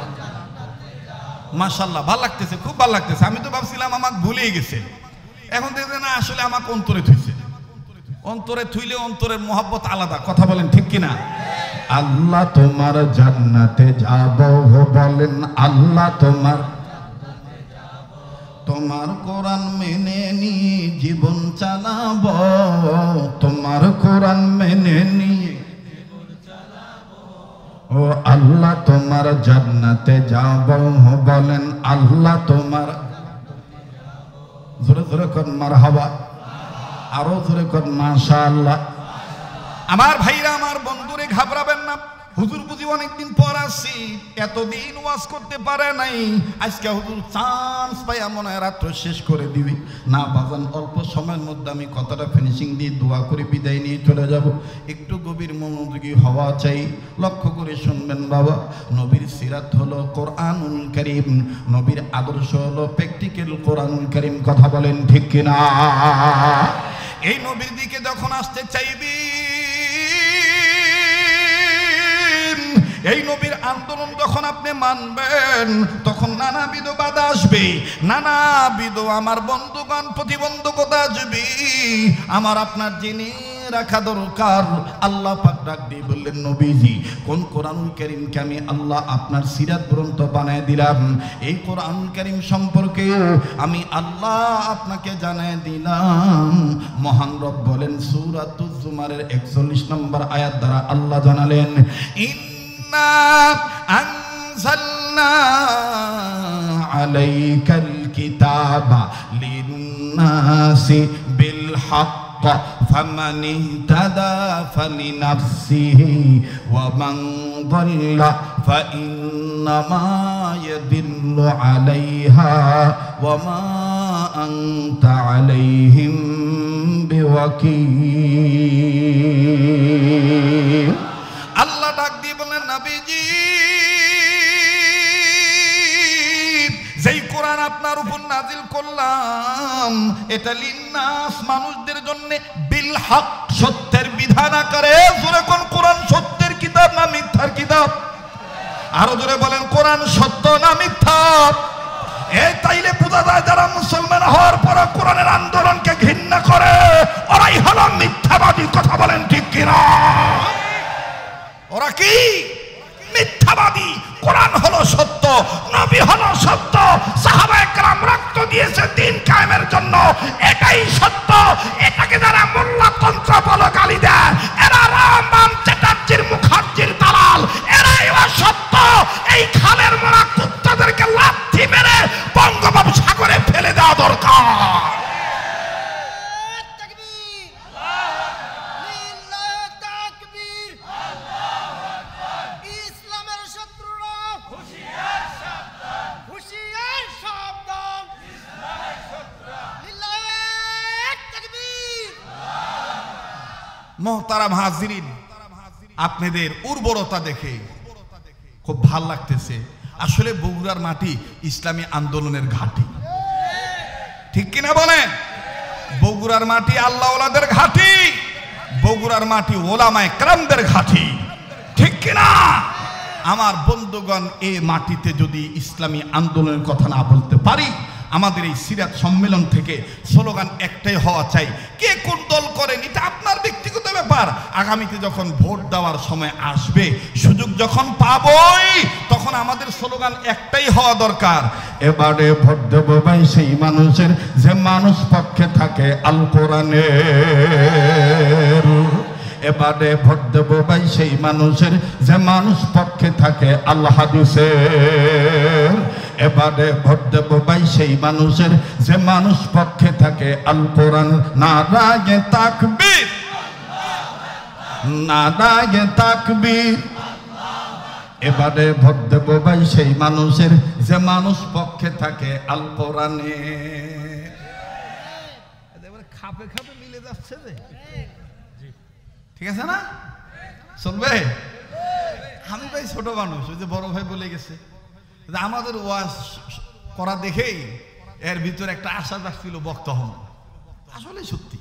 মাশাআল্লাহ, ভালো লাগতেছে, খুব ভালো লাগতেছে। আমি তো ভাবছিলাম আমাকে ভুলেই গেছে, এখন দেখতে না আসলে আমাকে অন্তরে থুইছে। অন্তরে থুইলে অন্তরের মহব্বত আলাদা, কথা বলেন ঠিক কিনা? আল্লাহ তোমার জান্নাতে যাব। বলেন আল্লাহ তোমার। তোমার কোরআন মেনে নিয়ে জীবন চালাবো, তোমার কোরআন মেনে নিয়ে। ও আল্লাহ তোমার জান্নাতে যাব। বলেন আল্লাহ তোমার। জোরে জোরে কর মারহাবা, আরো জোরে কর মাশাআল্লাহ। আমার ভাইরা, আমার বন্ধুরে, ঘাবড়াবেন না। হুজুর বুঝি অনেকদিন পর আসছি, এতদিন ওয়াজ করতে পারে নাই। আজকে হুজুর চান্স পাই মনে হয় রাত্র শেষ করে দিবি না। বাজান, অল্প সময়ের মধ্যে আমি কথাটা ফিনিশিং দিয়ে দোয়া করে বিদায় নিয়ে চলে যাব। একটু গভীর মনোযোগী হওয়া চাই, লক্ষ্য করে শুনবেন বাবা। নবীর সিরাত হলো কোরআনুল কারীম, নবীর আদর্শ হলো প্র্যাকটিক্যাল কোরআনুল কারীম। কথা বলেন ঠিক কিনা? এই নবীর দিকে যখন আসতে চাইবি, এই নবীর আন্দোলন যখন আপনি মানবেন, তখন নানাবিধ বাধা আসবে, নানাবিধ আমার বন্ধুগণ প্রতিবন্ধকতা আসবে। আমার আপনার জেনে রাখা দরকার, আল্লাহ পাক ডাক দিয়ে বললেন, নবীজি কোন কোরআনুল কারীমকে আমি আল্লাহ আপনার সিরাত গ্রন্থ বানায় দিলাম, এই কোরআনুল কারীম সম্পর্কে আমি আল্লাহ আপনাকে জানায় দিলাম। মহান রব বলেন সূরাতুজ জুমারের 41 নম্বর আয়াত দ্বারা আল্লাহ জানালেন, ইন্না আনজালনা আলাইকাল কিতাবা লিন্নাসি বিল হক فمن اهتدى فلنفسه ومن ضل فإنما يضل عليها وما أنت عليهم بوكيل। আল্লাহ ডাক দিয়ে বলেন, নবীজি যেই কোরআন আপনার উপর নাজিল করলাম এটা লিন্নাস মানুষদের জন্য বিল হক সত্যের বিধান আকারে। জোরে কোন কোরআন সত্যের কিতাব না মিথ্যার কিতাব? আরো জোরে বলেন কোরআন সত্য না মিথ্যা? এই তাইলে বোঝা যায় যারা মুসলমান হওয়ার পর কোরআনের আন্দোলনকে ঘৃণা করে ওরাই হলো মিথ্যাবাদী। কথা বলেন ঠিক কিনা? ওরা কি মিথ্যাবাদী? কোরআন হলো সত্য, নবী হলো সত্য, সাহাবায়ে কেরাম রক্ত দিয়েছে দিন কায়েমের জন্য, এটাই সত্য। এটাকে যারা মোল্লাতন্ত্র বলে গালি দেয় এরা রামবাম চ্যাটার্জির মুখার্জির দালাল, এরাই সত্য। এই খালের মোড়া কুত্তাদেরকে লাথি মেরে বঙ্গোপসাগরে ফেলে দেওয়া দরকার। মোহতারাম হাজিরিন, আপনাদের উর্বরতা দেখে খুব ভাল লাগতেছে। আসলে বগুড়ার মাটি ইসলামী আন্দোলনের ঘাঁটি, ঠিক কিনা বলেন? বগুড়ার মাটি আল্লাহওয়ালাদের ঘাঁটি, বগুড়ার মাটি ওলামায়ে কেরামদের ঘাঁটি, ঠিক কিনা? আমার বন্ধুগণ, এই মাটিতে যদি ইসলামী আন্দোলনের কথা না বলতে পারি, আমাদের এই সিরাত সম্মেলন থেকে স্লোগান একটাই হওয়া চাই, কে কোন দল করেন এটা আপনার ব্যক্তিগত ব্যাপার। আগামীতে যখন ভোট দেওয়ার সময় আসবে, সুযোগ যখন পাবই, তখন আমাদের স্লোগান একটাই হওয়া দরকার, এবারে ভোট দেব ভাই সেই মানুষের যে মানুষ পক্ষে থাকে আল কোরআনের। এবারে ভোট দেব ভাই সেই মানুষের যে মানুষ পক্ষে থাকে আল্লাহ হাদিসের। এবারে ভোট দেব ভাই সেই মানুষের যে মানুষ পক্ষে থাকে আল কোরআন। নারায়ে তাকবীর, নারায়ে তাকবীর। এবারে ভোট দেব ভাই সেই মানুষের যে মানুষ পক্ষে থাকে আল কোরআনে। খাপে খাপে মিলে যাচ্ছে যে, ঠিক আছে না? চলবে? আমি ভাই ছোট মানুষ, ওই যে বড় ভাই বলে গেছে, আমাদের ওয়াজ করা দেখেই এর ভিতরে একটা আশা যাচ্ছিল বক্তা হন। আসলে সত্যি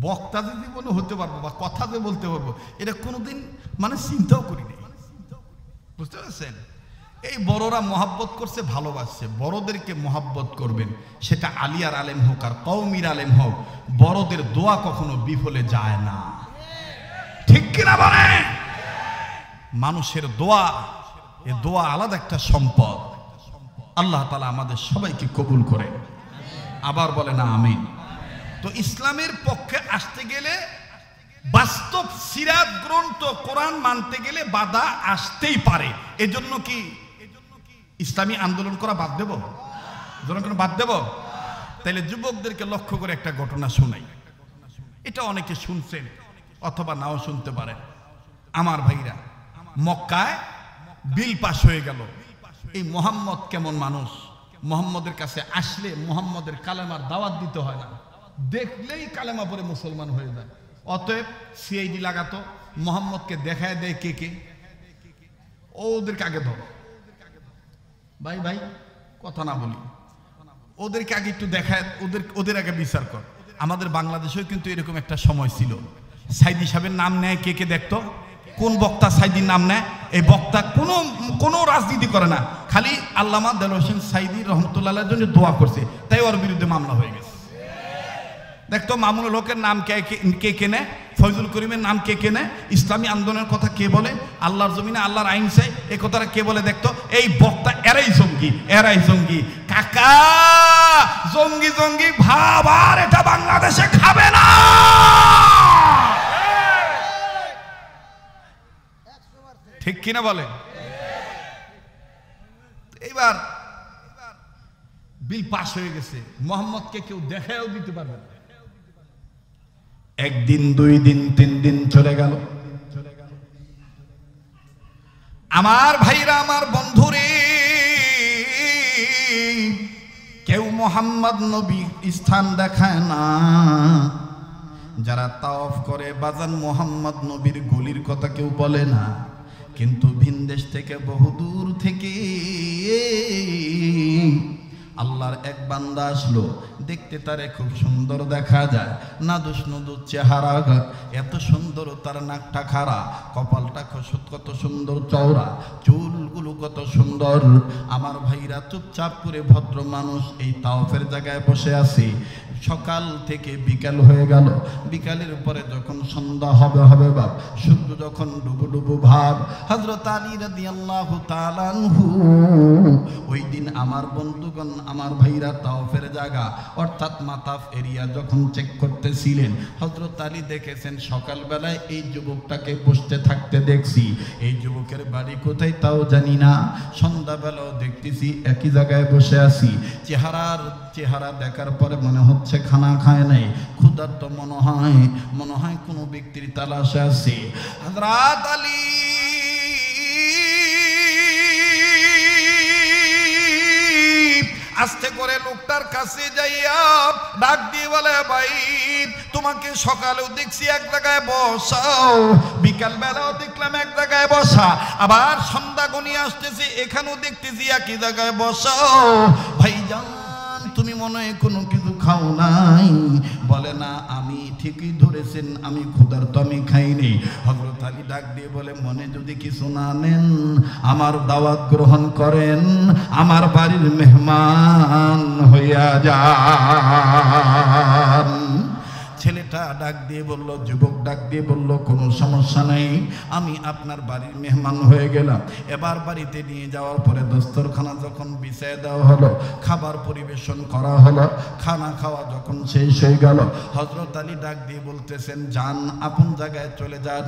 বক্তা যে জীবনে হতে পারবো বা কথা যে বলতে পারবো এটা কোনোদিন মানে চিন্তাও করি নাই, বুঝতে পারছেন? এই বড়রা মহাব্বত করছে, ভালোবাসছে, বড়দেরকে মহাব্বত করবেন, সেটা আলিয়ার আলেম হোক আর কওমির আলেম হোক, বড়দের দোয়া কখনো বিফলে যায় না, ঠিক কিনা বলে? মানুষের দোয়া, এ দোয়া আলাদা একটা সম্পদ। আল্লাহ তাআলা আমাদের সবাইকে কবুল করে, আবার বলে না আমিন। তো ইসলামের পক্ষে আসতে গেলে, বাস্তব সিরাত গ্রন্থ কোরআন মানতে গেলে বাধা আসতেই পারে। এজন্য কি ইসলামী আন্দোলন করা বাদ দেব? জনগণ বাদ দেব? তাইলে যুবকদেরকে লক্ষ্য করে একটা ঘটনা শোনাই। এটা অনেকে শুনছেন অথবা নাও শুনতে পারেন। আমার ভাইরা, মক্কায় বিল পাস হয়ে গেল। এই মোহাম্মদ কেমন মানুষ, মোহাম্মদের কাছে আসলে মোহাম্মদের কালেমার দাওয়াত দিতে হয় না, দেখলেই কালেমা পড়ে মুসলমান হয়ে যায়। অতএব সিআইডি লাগাতো, মোহাম্মদকে দেখায় দেয় কে কে, ওদেরকে আগে ধর, ভাই ভাই কথা না বলি, ওদেরকে আগে একটু দেখায়, ওদের আগে বিচার কর। আমাদের বাংলাদেশেও কিন্তু এরকম একটা সময় ছিল, সাইদি সাহেবের নাম নেয় কে কে দেখতো, কোন বক্তা সাইদির নাম নেয়, এই বক্তা কোনো রাজনীতি করে না, খালি আল্লামা দেলোয়ার হোসেন সাইদি রহমতুল্লাহর জন্য দোয়া করছে, তাই ওর বিরুদ্ধে মামলা হয়ে গেছে। দেখতো মামুনুল হকের নাম কে কেনে, ফয়জুল করিমের নাম কে কেনে, ইসলামী আন্দোলনের কথা কে বলে, আল্লাহর জমিনে আল্লাহর আইন চাই এই কথাটা কে বলে। দেখতো এই বক্তা এরাই জঙ্গি, এরাই জঙ্গি। কাকা, জঙ্গি জঙ্গি ভাব আর এটা বাংলাদেশে খাবে না। ঠিক কিনা বলে? এইবার বিল পাস হয়ে গেছে, মোহাম্মদকে কেউ দেখাও দিতে পারবে না। একদিন, 2 দিন, 3 দিন চলে গেল। আমার ভাইরা, আমার বন্ধুরে, কেউ মোহাম্মদ নবী স্থান দেখায় না। যারা তাওয়াফ করে বাজান মোহাম্মদ নবীর গলির কথা কেউ বলে না, কিন্তু ভিনদেশ থেকে বহুদূর থেকে এক বান্দা আসলো, দেখতে তারে খুব সুন্দর দেখা যায়, নাদুস নুদুস চেহারা, এত সুন্দর তার নাকটা খাড়া, কপালটা কত সুন্দর চওড়া, চুলগুলো কত সুন্দর। আমার ভাইরা চুপচাপ করে ভদ্র মানুষ এই তাওফের জায়গায় বসে আছে। সকাল থেকে বিকাল হয়ে গেল, বিকালের পরে যখন সন্ধ্যা হবে বাপ, সূর্য যখন ডুবু ডুবু ভাব, হযরত আলী রাদিয়াল্লাহু তাআলা আনহু ওই দিন আমার বন্ধুগণ, আমার ভাইরা তাওফের জায়গা অর্থাৎ মাতাফ এরিয়া যখন চেক করতেছিলেন, হযরত আলী দেখেছেন সকালবেলায় এই যুবকটাকে বসতে থাকতে দেখছি, এই যুবকের বাড়ি কোথায় তাও জানি না, সন্ধ্যাবেলাও দেখতেছি একই জায়গায় বসে আছি। চেহারা দেখার পরে মনে হচ্ছে খানা খায় নাই, ক্ষুধার্ত মনে হয় কোনো ব্যক্তির তালাশে আছে। হযরত আলী আস্তে করে লোকটার কাছে যাইয়া ডাক দিয়ে বলে, ভাই তোমাকে সকালেও দেখছি এক জায়গায় বসাও, বিকাল বেলাও দেখলাম এক জায়গায় বসা, আবার সন্ধ্যা গনিয়ে আসতেছি এখানেও দেখতেছি একই জায়গায় বসাও, ভাইজান তুমি মনে হয় কোনো কিছু খাও নাই? বলে না, আমি ঠিকই ধরেছেন, আমি ক্ষুধার্ত, আমি খাইনি। হযরত আলী ডাক দিয়ে বলে, মনে যদি কিছু না নেন আমার দাওয়াত গ্রহণ করেন, আমার বাড়ির মেহমান হইয়া যান। ছেলেটা ডাক দিয়ে বলল, যুবক ডাক দিয়ে বলল, কোনো সমস্যা নেই, আমি আপনার বাড়ির মেহমান হয়ে গেলাম। এবার বাড়িতে নিয়ে যাওয়ার পরে দস্তরখানা যখন বিছায় দেওয়া হলো, খাবার পরিবেশন করা হলো, খানা খাওয়া যখন শেষ হয়ে গেল, হযরত আলী ডাক দিয়ে বলতেছেন, যান আপন জায়গায় চলে যান,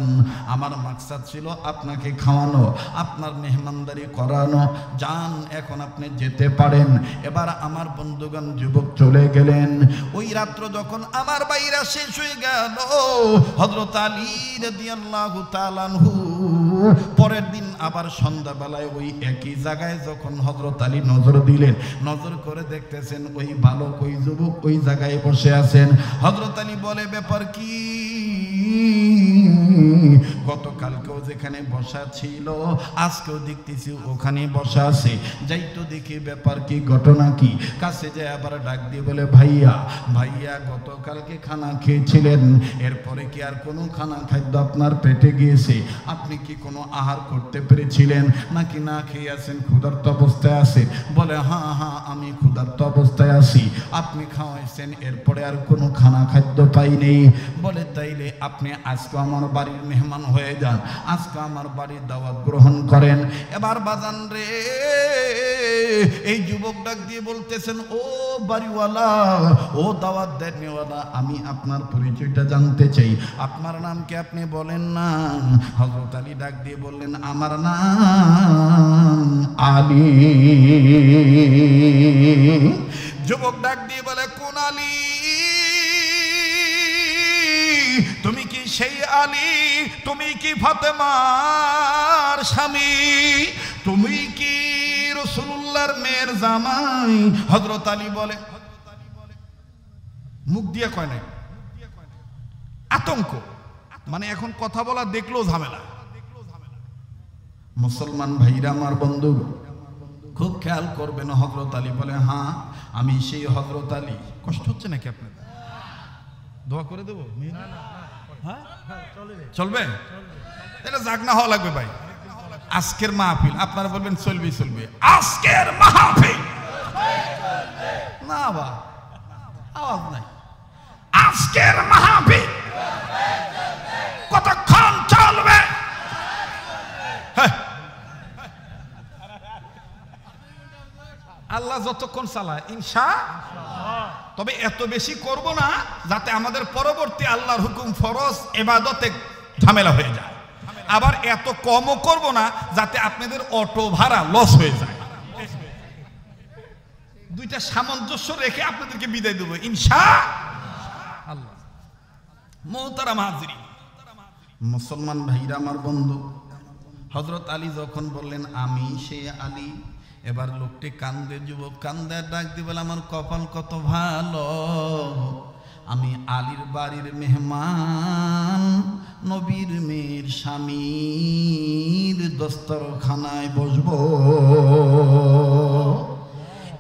আমার মাকসাদ ছিল আপনাকে খাওয়ানো, আপনার মেহমানদারি করানো, যান এখন আপনি যেতে পারেন। এবার আমার বন্ধুগণ যুবক চলে গেলেন। ওই রাত্র যখন আমার বাইরা শেষ হয়ে গেল, হযরত আলী রাদিয়াল্লাহু তাআলা আনহু পরের দিন আবার সন্ধ্যাবেলায় ওই একই জায়গায় যখন হযরত আলী নজর দিলেন, নজর করে দেখতেছেন ওই বালক, ওই যুবক ওই জায়গায় বসে আছেন। হযরত আলী বলে, ব্যাপার কি? গতকালকেও যেখানে বসা ছিল আজকেও দেখতেছি ওখানে বসা আছে, যাই তো দেখি ব্যাপার কি, ঘটনা কি। কাছে যায় আবার ডাক দিয়ে বলে, ভাইয়া গতকালকে খানা খেয়েছিলেন, এরপরে কি আর কোনো খানা খাদ্য আপনার পেটে গিয়েছে? আপনি কি কোনো আহার করতে পেরেছিলেন নাকি না খেয়ে আছেন, ক্ষুধার্ত অবস্থায় আছে? বলে, হ্যাঁ আমি ক্ষুধার্ত অবস্থায় আছি, আপনি খাওয়াইছেন, এরপরে আর কোনো খানা খাদ্য পাই নেই। বলে, তাইলে আপনি আজকে আমার বাড়ির মেহমান হয়ে যান, আজকে আমার বাড়ির দাওয়াত গ্রহণ করেন। এবার বাজান রে, এই যুবক ডাক দিয়ে বলতেছেন, ও বাড়িওয়ালা, ও দাওয়াত দেনওয়ালা, আমি আপনার পরিচয়টা জানতে চাই, আপনার নাম কি আপনি বলেন না? হযরত আলী ডাক দিয়ে বললেন, আমার নাম আলী। যুবক ডাক দিয়ে বলে, কোন আলী? তুমি কি সেই আলী? তুমি কি ফাতেমার স্বামী? তুমি কি রাসূলুল্লাহর মেয়ের জামাই? হযরত আলী বলে, মুখ দিয়ে কয় নাই, আতঙ্ক, মানে এখন কথা বলা দেখলেও ঝামেলা। মুসলমান ভাইরা আমার বন্ধু খুব খেয়াল করবেন। হযরত আলী বলে, হ্যাঁ আমি সেই হযরত আলী। কষ্ট হচ্ছে নাকি আপনার? দোয়া করে দেবো? হ্যাঁ চলবে, এটা জাগনা হওয়া লাগবে ভাই। আজকের মাহফিল আপনারা বলবেন চলবে, আজকের মাহফিল না বা আওয়াজ নাই, আজকের মাহফিল কতক্ষণ চলবে? আল্লাহ যতক্ষণ চালায় ইনশাআল্লাহ। তবে এত বেশি করব না যাতে আমাদের পরবর্তী আল্লাহর হুকুম ফরজ ইবাদতে ঝামেলা হয়ে যায়, আবার এত কমও করব না যাতে আপনাদের অটো ভাড়া লস হয়ে যায়। দুইটা সামঞ্জস্য রেখে আপনাদেরকে বিদায় দেব ইনশাআল্লাহ। মুহতারাম হাজিরিন, মুসলমান ভাইরা আমার বন্ধু, হযরত আলী যখন বললেন আমি সেই আলী, এবার লোকটি কান্দে, যুবক কান্দে, ডাক দিয়ে বলে, আমার কপাল কত ভালো, আমি আলীর বাড়ির মেহমান, নবীর মেয়ের স্বামীর দস্তরখানায় বসবো।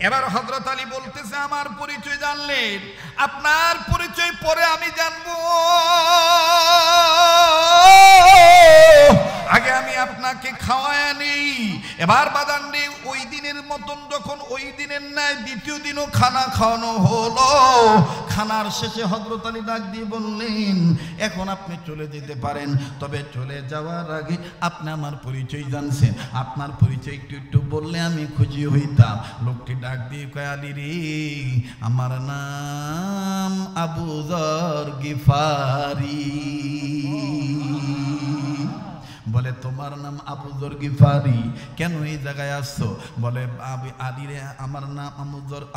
এবার হযরত আলী বলতেছে আমার পরিচয় জানলেন, আপনার পরিচয় পরে আমি জানবো, আগে আমি আপনাকে খাওয়ায় নেই। এবার বাদান্ডে ওই দিনের মতন যখন ওই দিনের ন্যায় দ্বিতীয় দিনও খানা খাওয়ানো হলো, খানার শেষে হযরত আলী ডাক দিয়ে বললেন এখন আপনি চলে যেতে পারেন, তবে চলে যাওয়ার আগে আপনি আমার পরিচয় জানছেন, আপনার পরিচয় একটু একটু বললে আমি খুশি হইতাম। লোকটি ডাক দিয়ে কয় আলী রে, আমার নাম আবু যর গিফারি। বলে তোমার নাম আবু যর গিফারি, কেন এই জায়গায় আসছো? বলে আলী রে, আমার নাম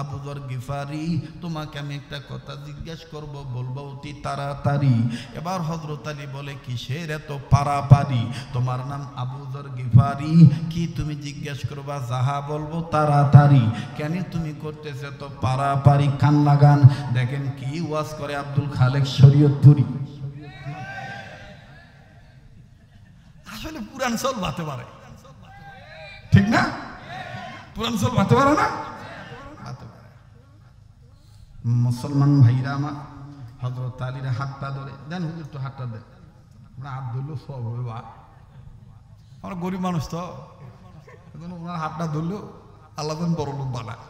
আবু যর গিফারি, তোমাকে আমি একটা কথা জিজ্ঞেস করব, বলবো অতি তাড়াতাড়ি। এবার হযরত আলী বলে কিসের এত পারাপারি? তোমার নাম আবু যর গিফারি, কি তুমি জিজ্ঞেস করবা? যাহা বলবো তাড়াতাড়ি। কেন তুমি করতেছ এত পারাপারি? কান লাগান, দেখেন কি ওয়াজ করে আব্দুল খালেক শরীয়তপুরি। আসলে পুরানসল বাতে পারে, ঠিক না? পুরানসল বাতে পারে না? বাতে পারে। মুসলমান ভাইরা আমার, হযরত আলীর হাতটা ধরে দেন, হুজুর তো হাতটা দেন, আমরা হাত ধরলেও সব হবে। বা আমরা গরিব মানুষ তো, ওনার হাতটা ধরলেও আল্লাহ বড় লোক বানায়,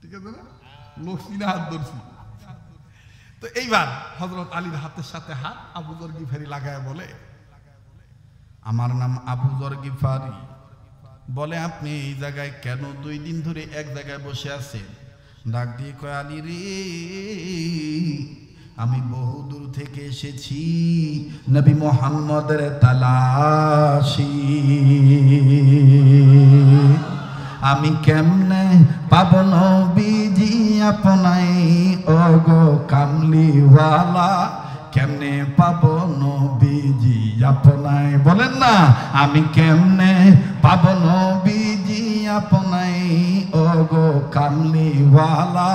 ঠিক আছে না? লক্ষ্মীরা হাত ধরছি। তো এইবার হযরত আলীর হাতের সাথে হাত আবু যর গিফারি লাগায় বলে আমার নাম আবু যর গিফারি। বলে আপনি এই জায়গায় কেন 2 দিন ধরে এক জায়গায় বসে আছেন? ডাক দিয়ে কয় আলী রে, আমি বহু দূর থেকে এসেছি নবী মুহাম্মদের তালাশি, আমি কেমনে পাবো নবীজি আপনাই ওগো কামলিওয়ালা, কেমনে পাবো নবীজি আপনাই? বলেন না, আমি কেমনে পাবো নবীজি আপনাই ওগো কামলিওয়ালা,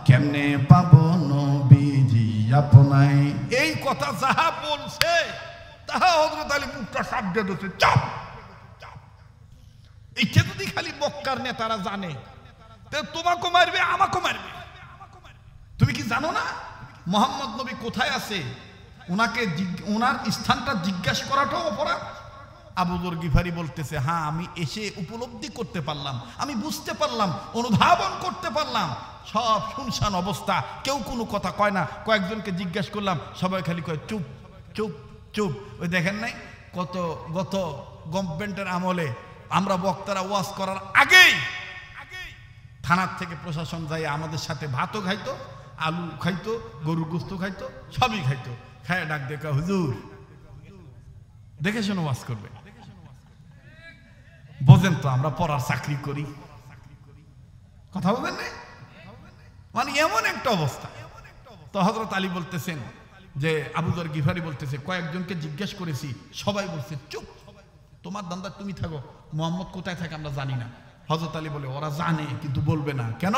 কেমনে পাবো নবীজি আপনাই? এই কথা যাহা বলছে তাহা হযরত আলী মুখটা সাপ দিয়ে দিচ্ছে, চাপ। এইটা যদি খালি মক্কার নেতারা জানে, তোমাকে মারবে, আমাকে মারবে। তুমি কি জানো না মোহাম্মদ নবী কোথায় আছে? ওনাকে ওনার স্থানটা জিজ্ঞাসা করাটাও অপরাধ। আবু যর গিফারি বলতেছে হ্যাঁ, আমি এসে উপলব্ধি করতে পারলাম, আমি বুঝতে পারলাম, অনুধাবন করতে পারলাম, সব শুনশান অবস্থা, কেউ কোনো কথা কয় না। কয়েকজনকে জিজ্ঞাসা করলাম, সবাই খালি কয় চুপ চুপ চুপ। ওই দেখেন নাই কত গত গভর্নমেন্টের আমলে আমরা বক্তারা ওয়াজ করার আগেই থানার থেকে প্রশাসন যায় আমাদের সাথে ভাতও খাইতো, আলু খাইতো, গরুর গোস্ত খাইতো, সবই খাইতো। খায় ডাক দেখা হুজুর দেখে শুনে ওয়াজ করবে। বোঝেন তো আমরা পড়ার চাকরি করি, কথা বলবেন না, মানে এমন একটা অবস্থা। তো হযরত আলী বলতেছেন যে আবু যর গিফারি বলতেছে কয়েকজনকে জিজ্ঞেস করেছি, সবাই বলছে চুপ, তোমার দান্দা তুমি থাকো, মুহাম্মদ কোথায় থাকে আমরা জানি না। হযরত আলী বলে ওরা জানে কিন্তু বলবে না। কেন?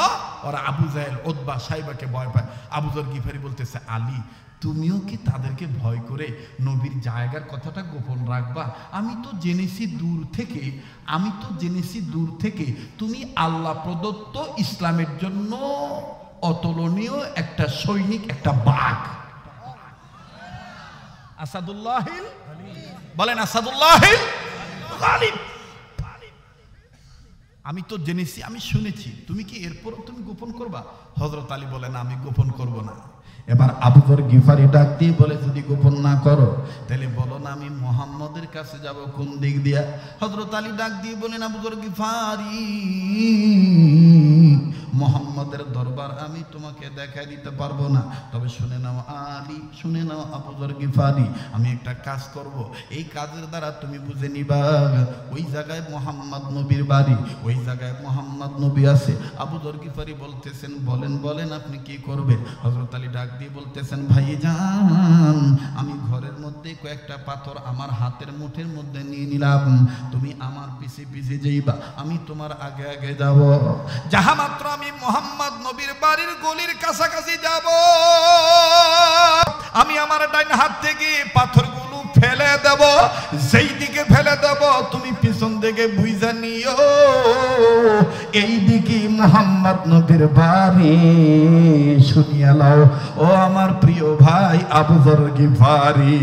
ওরা আবু জাহেল, উতবা, সাইবাকে ভয় পায়। আবু যর গিফারি বলতেছে আলী, তুমিও কি তাদেরকে ভয় করে নবীর জায়গার কথাটা গোপন রাখবা? আমি তো জেনেছি দূর থেকে তুমি আল্লাহ প্রদত্ত ইসলামের জন্য অতুলনীয় একটা সৈনিক, একটা বাঘ। আসাদুল্লাহিল, বলেন আসাদুল্লাহিল গালিব। আমি তো জেনেছি, আমি শুনেছি, তুমি কি এরপরও তুমি গোপন করবা? হযরত আলী বলেন আমি গোপন করব না। এবার আবু যর গিফারি ডাক দিয়ে বলে যদি গোপন না করো তাহলে বলো না আমি মুহাম্মদের কাছে যাব কোন দিক দিয়া? হযরত আলী ডাক দিয়ে বলেন আবু যর গিফারি, মুহাম্মদের দরবার আমি তোমাকে দেখাই দিতে পারবো না, তবে শুনে নাও আলী, শুনে নাও আবু যর গিফারি, আমি একটা কাজ করব, এই কাজের দ্বারা তুমি বুঝে নিবা ওই জায়গায় মুহাম্মদ নবীর বাড়ি, ওই জায়গায় মুহাম্মদ নবী আছে। আবু যর গিফারি বলতেছেন বলেন বলেন আপনি কি করবে? হযরত আলী ডাক দিয়ে বলতেছেন ভাইজান, আমি ঘরের মধ্যে কয়েকটা পাথর আমার হাতের মুঠের মধ্যে নিয়ে নিলাম, তুমি আমার পিছে পিছে যাইবা, আমি তোমার আগে আগে যাব। যাহা মাত্র আমি মুহাম্মদ নবীর বাড়ির গলির কাছাকাছি যাব, আমি আমার ডাইন হাত থেকে পাথরগুলো ফেলে দেব, যেই দিকে ফেলে দেব তুমি পিছন দিকে বুঝা নিও এইদিকে মোহাম্মদ নবীর বাড়ি। শুনিয়া লাও ও আমার প্রিয় ভাই আবু যর গিফারি।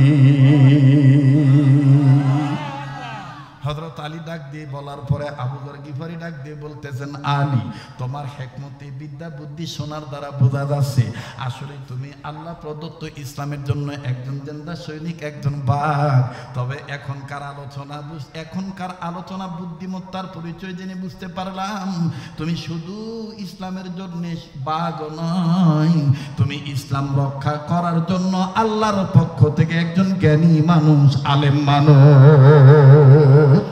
হযরত আলী ডাক দিয়ে বলার পরে আবু যর গিফারি ডাক দিয়ে বলতেছেন, আলী তোমার হিকমতে বিদ্যা বুদ্ধি শোনার দ্বারা বোঝা যাচ্ছে আসলে তুমি আল্লাহ প্রদত্ত ইসলামের জন্য একজন জিন্দা সৈনিক, একজন বাঘ। তবে এখনকার আলোচনা বুদ্ধিমত্তার পরিচয় জেনে বুঝতে পারলাম তুমি শুধু ইসলামের জন্য বাঘ নয়, তুমি ইসলাম রক্ষা করার জন্য আল্লাহর পক্ষ থেকে একজন জ্ঞানী মানুষ, আলেম মানুষ।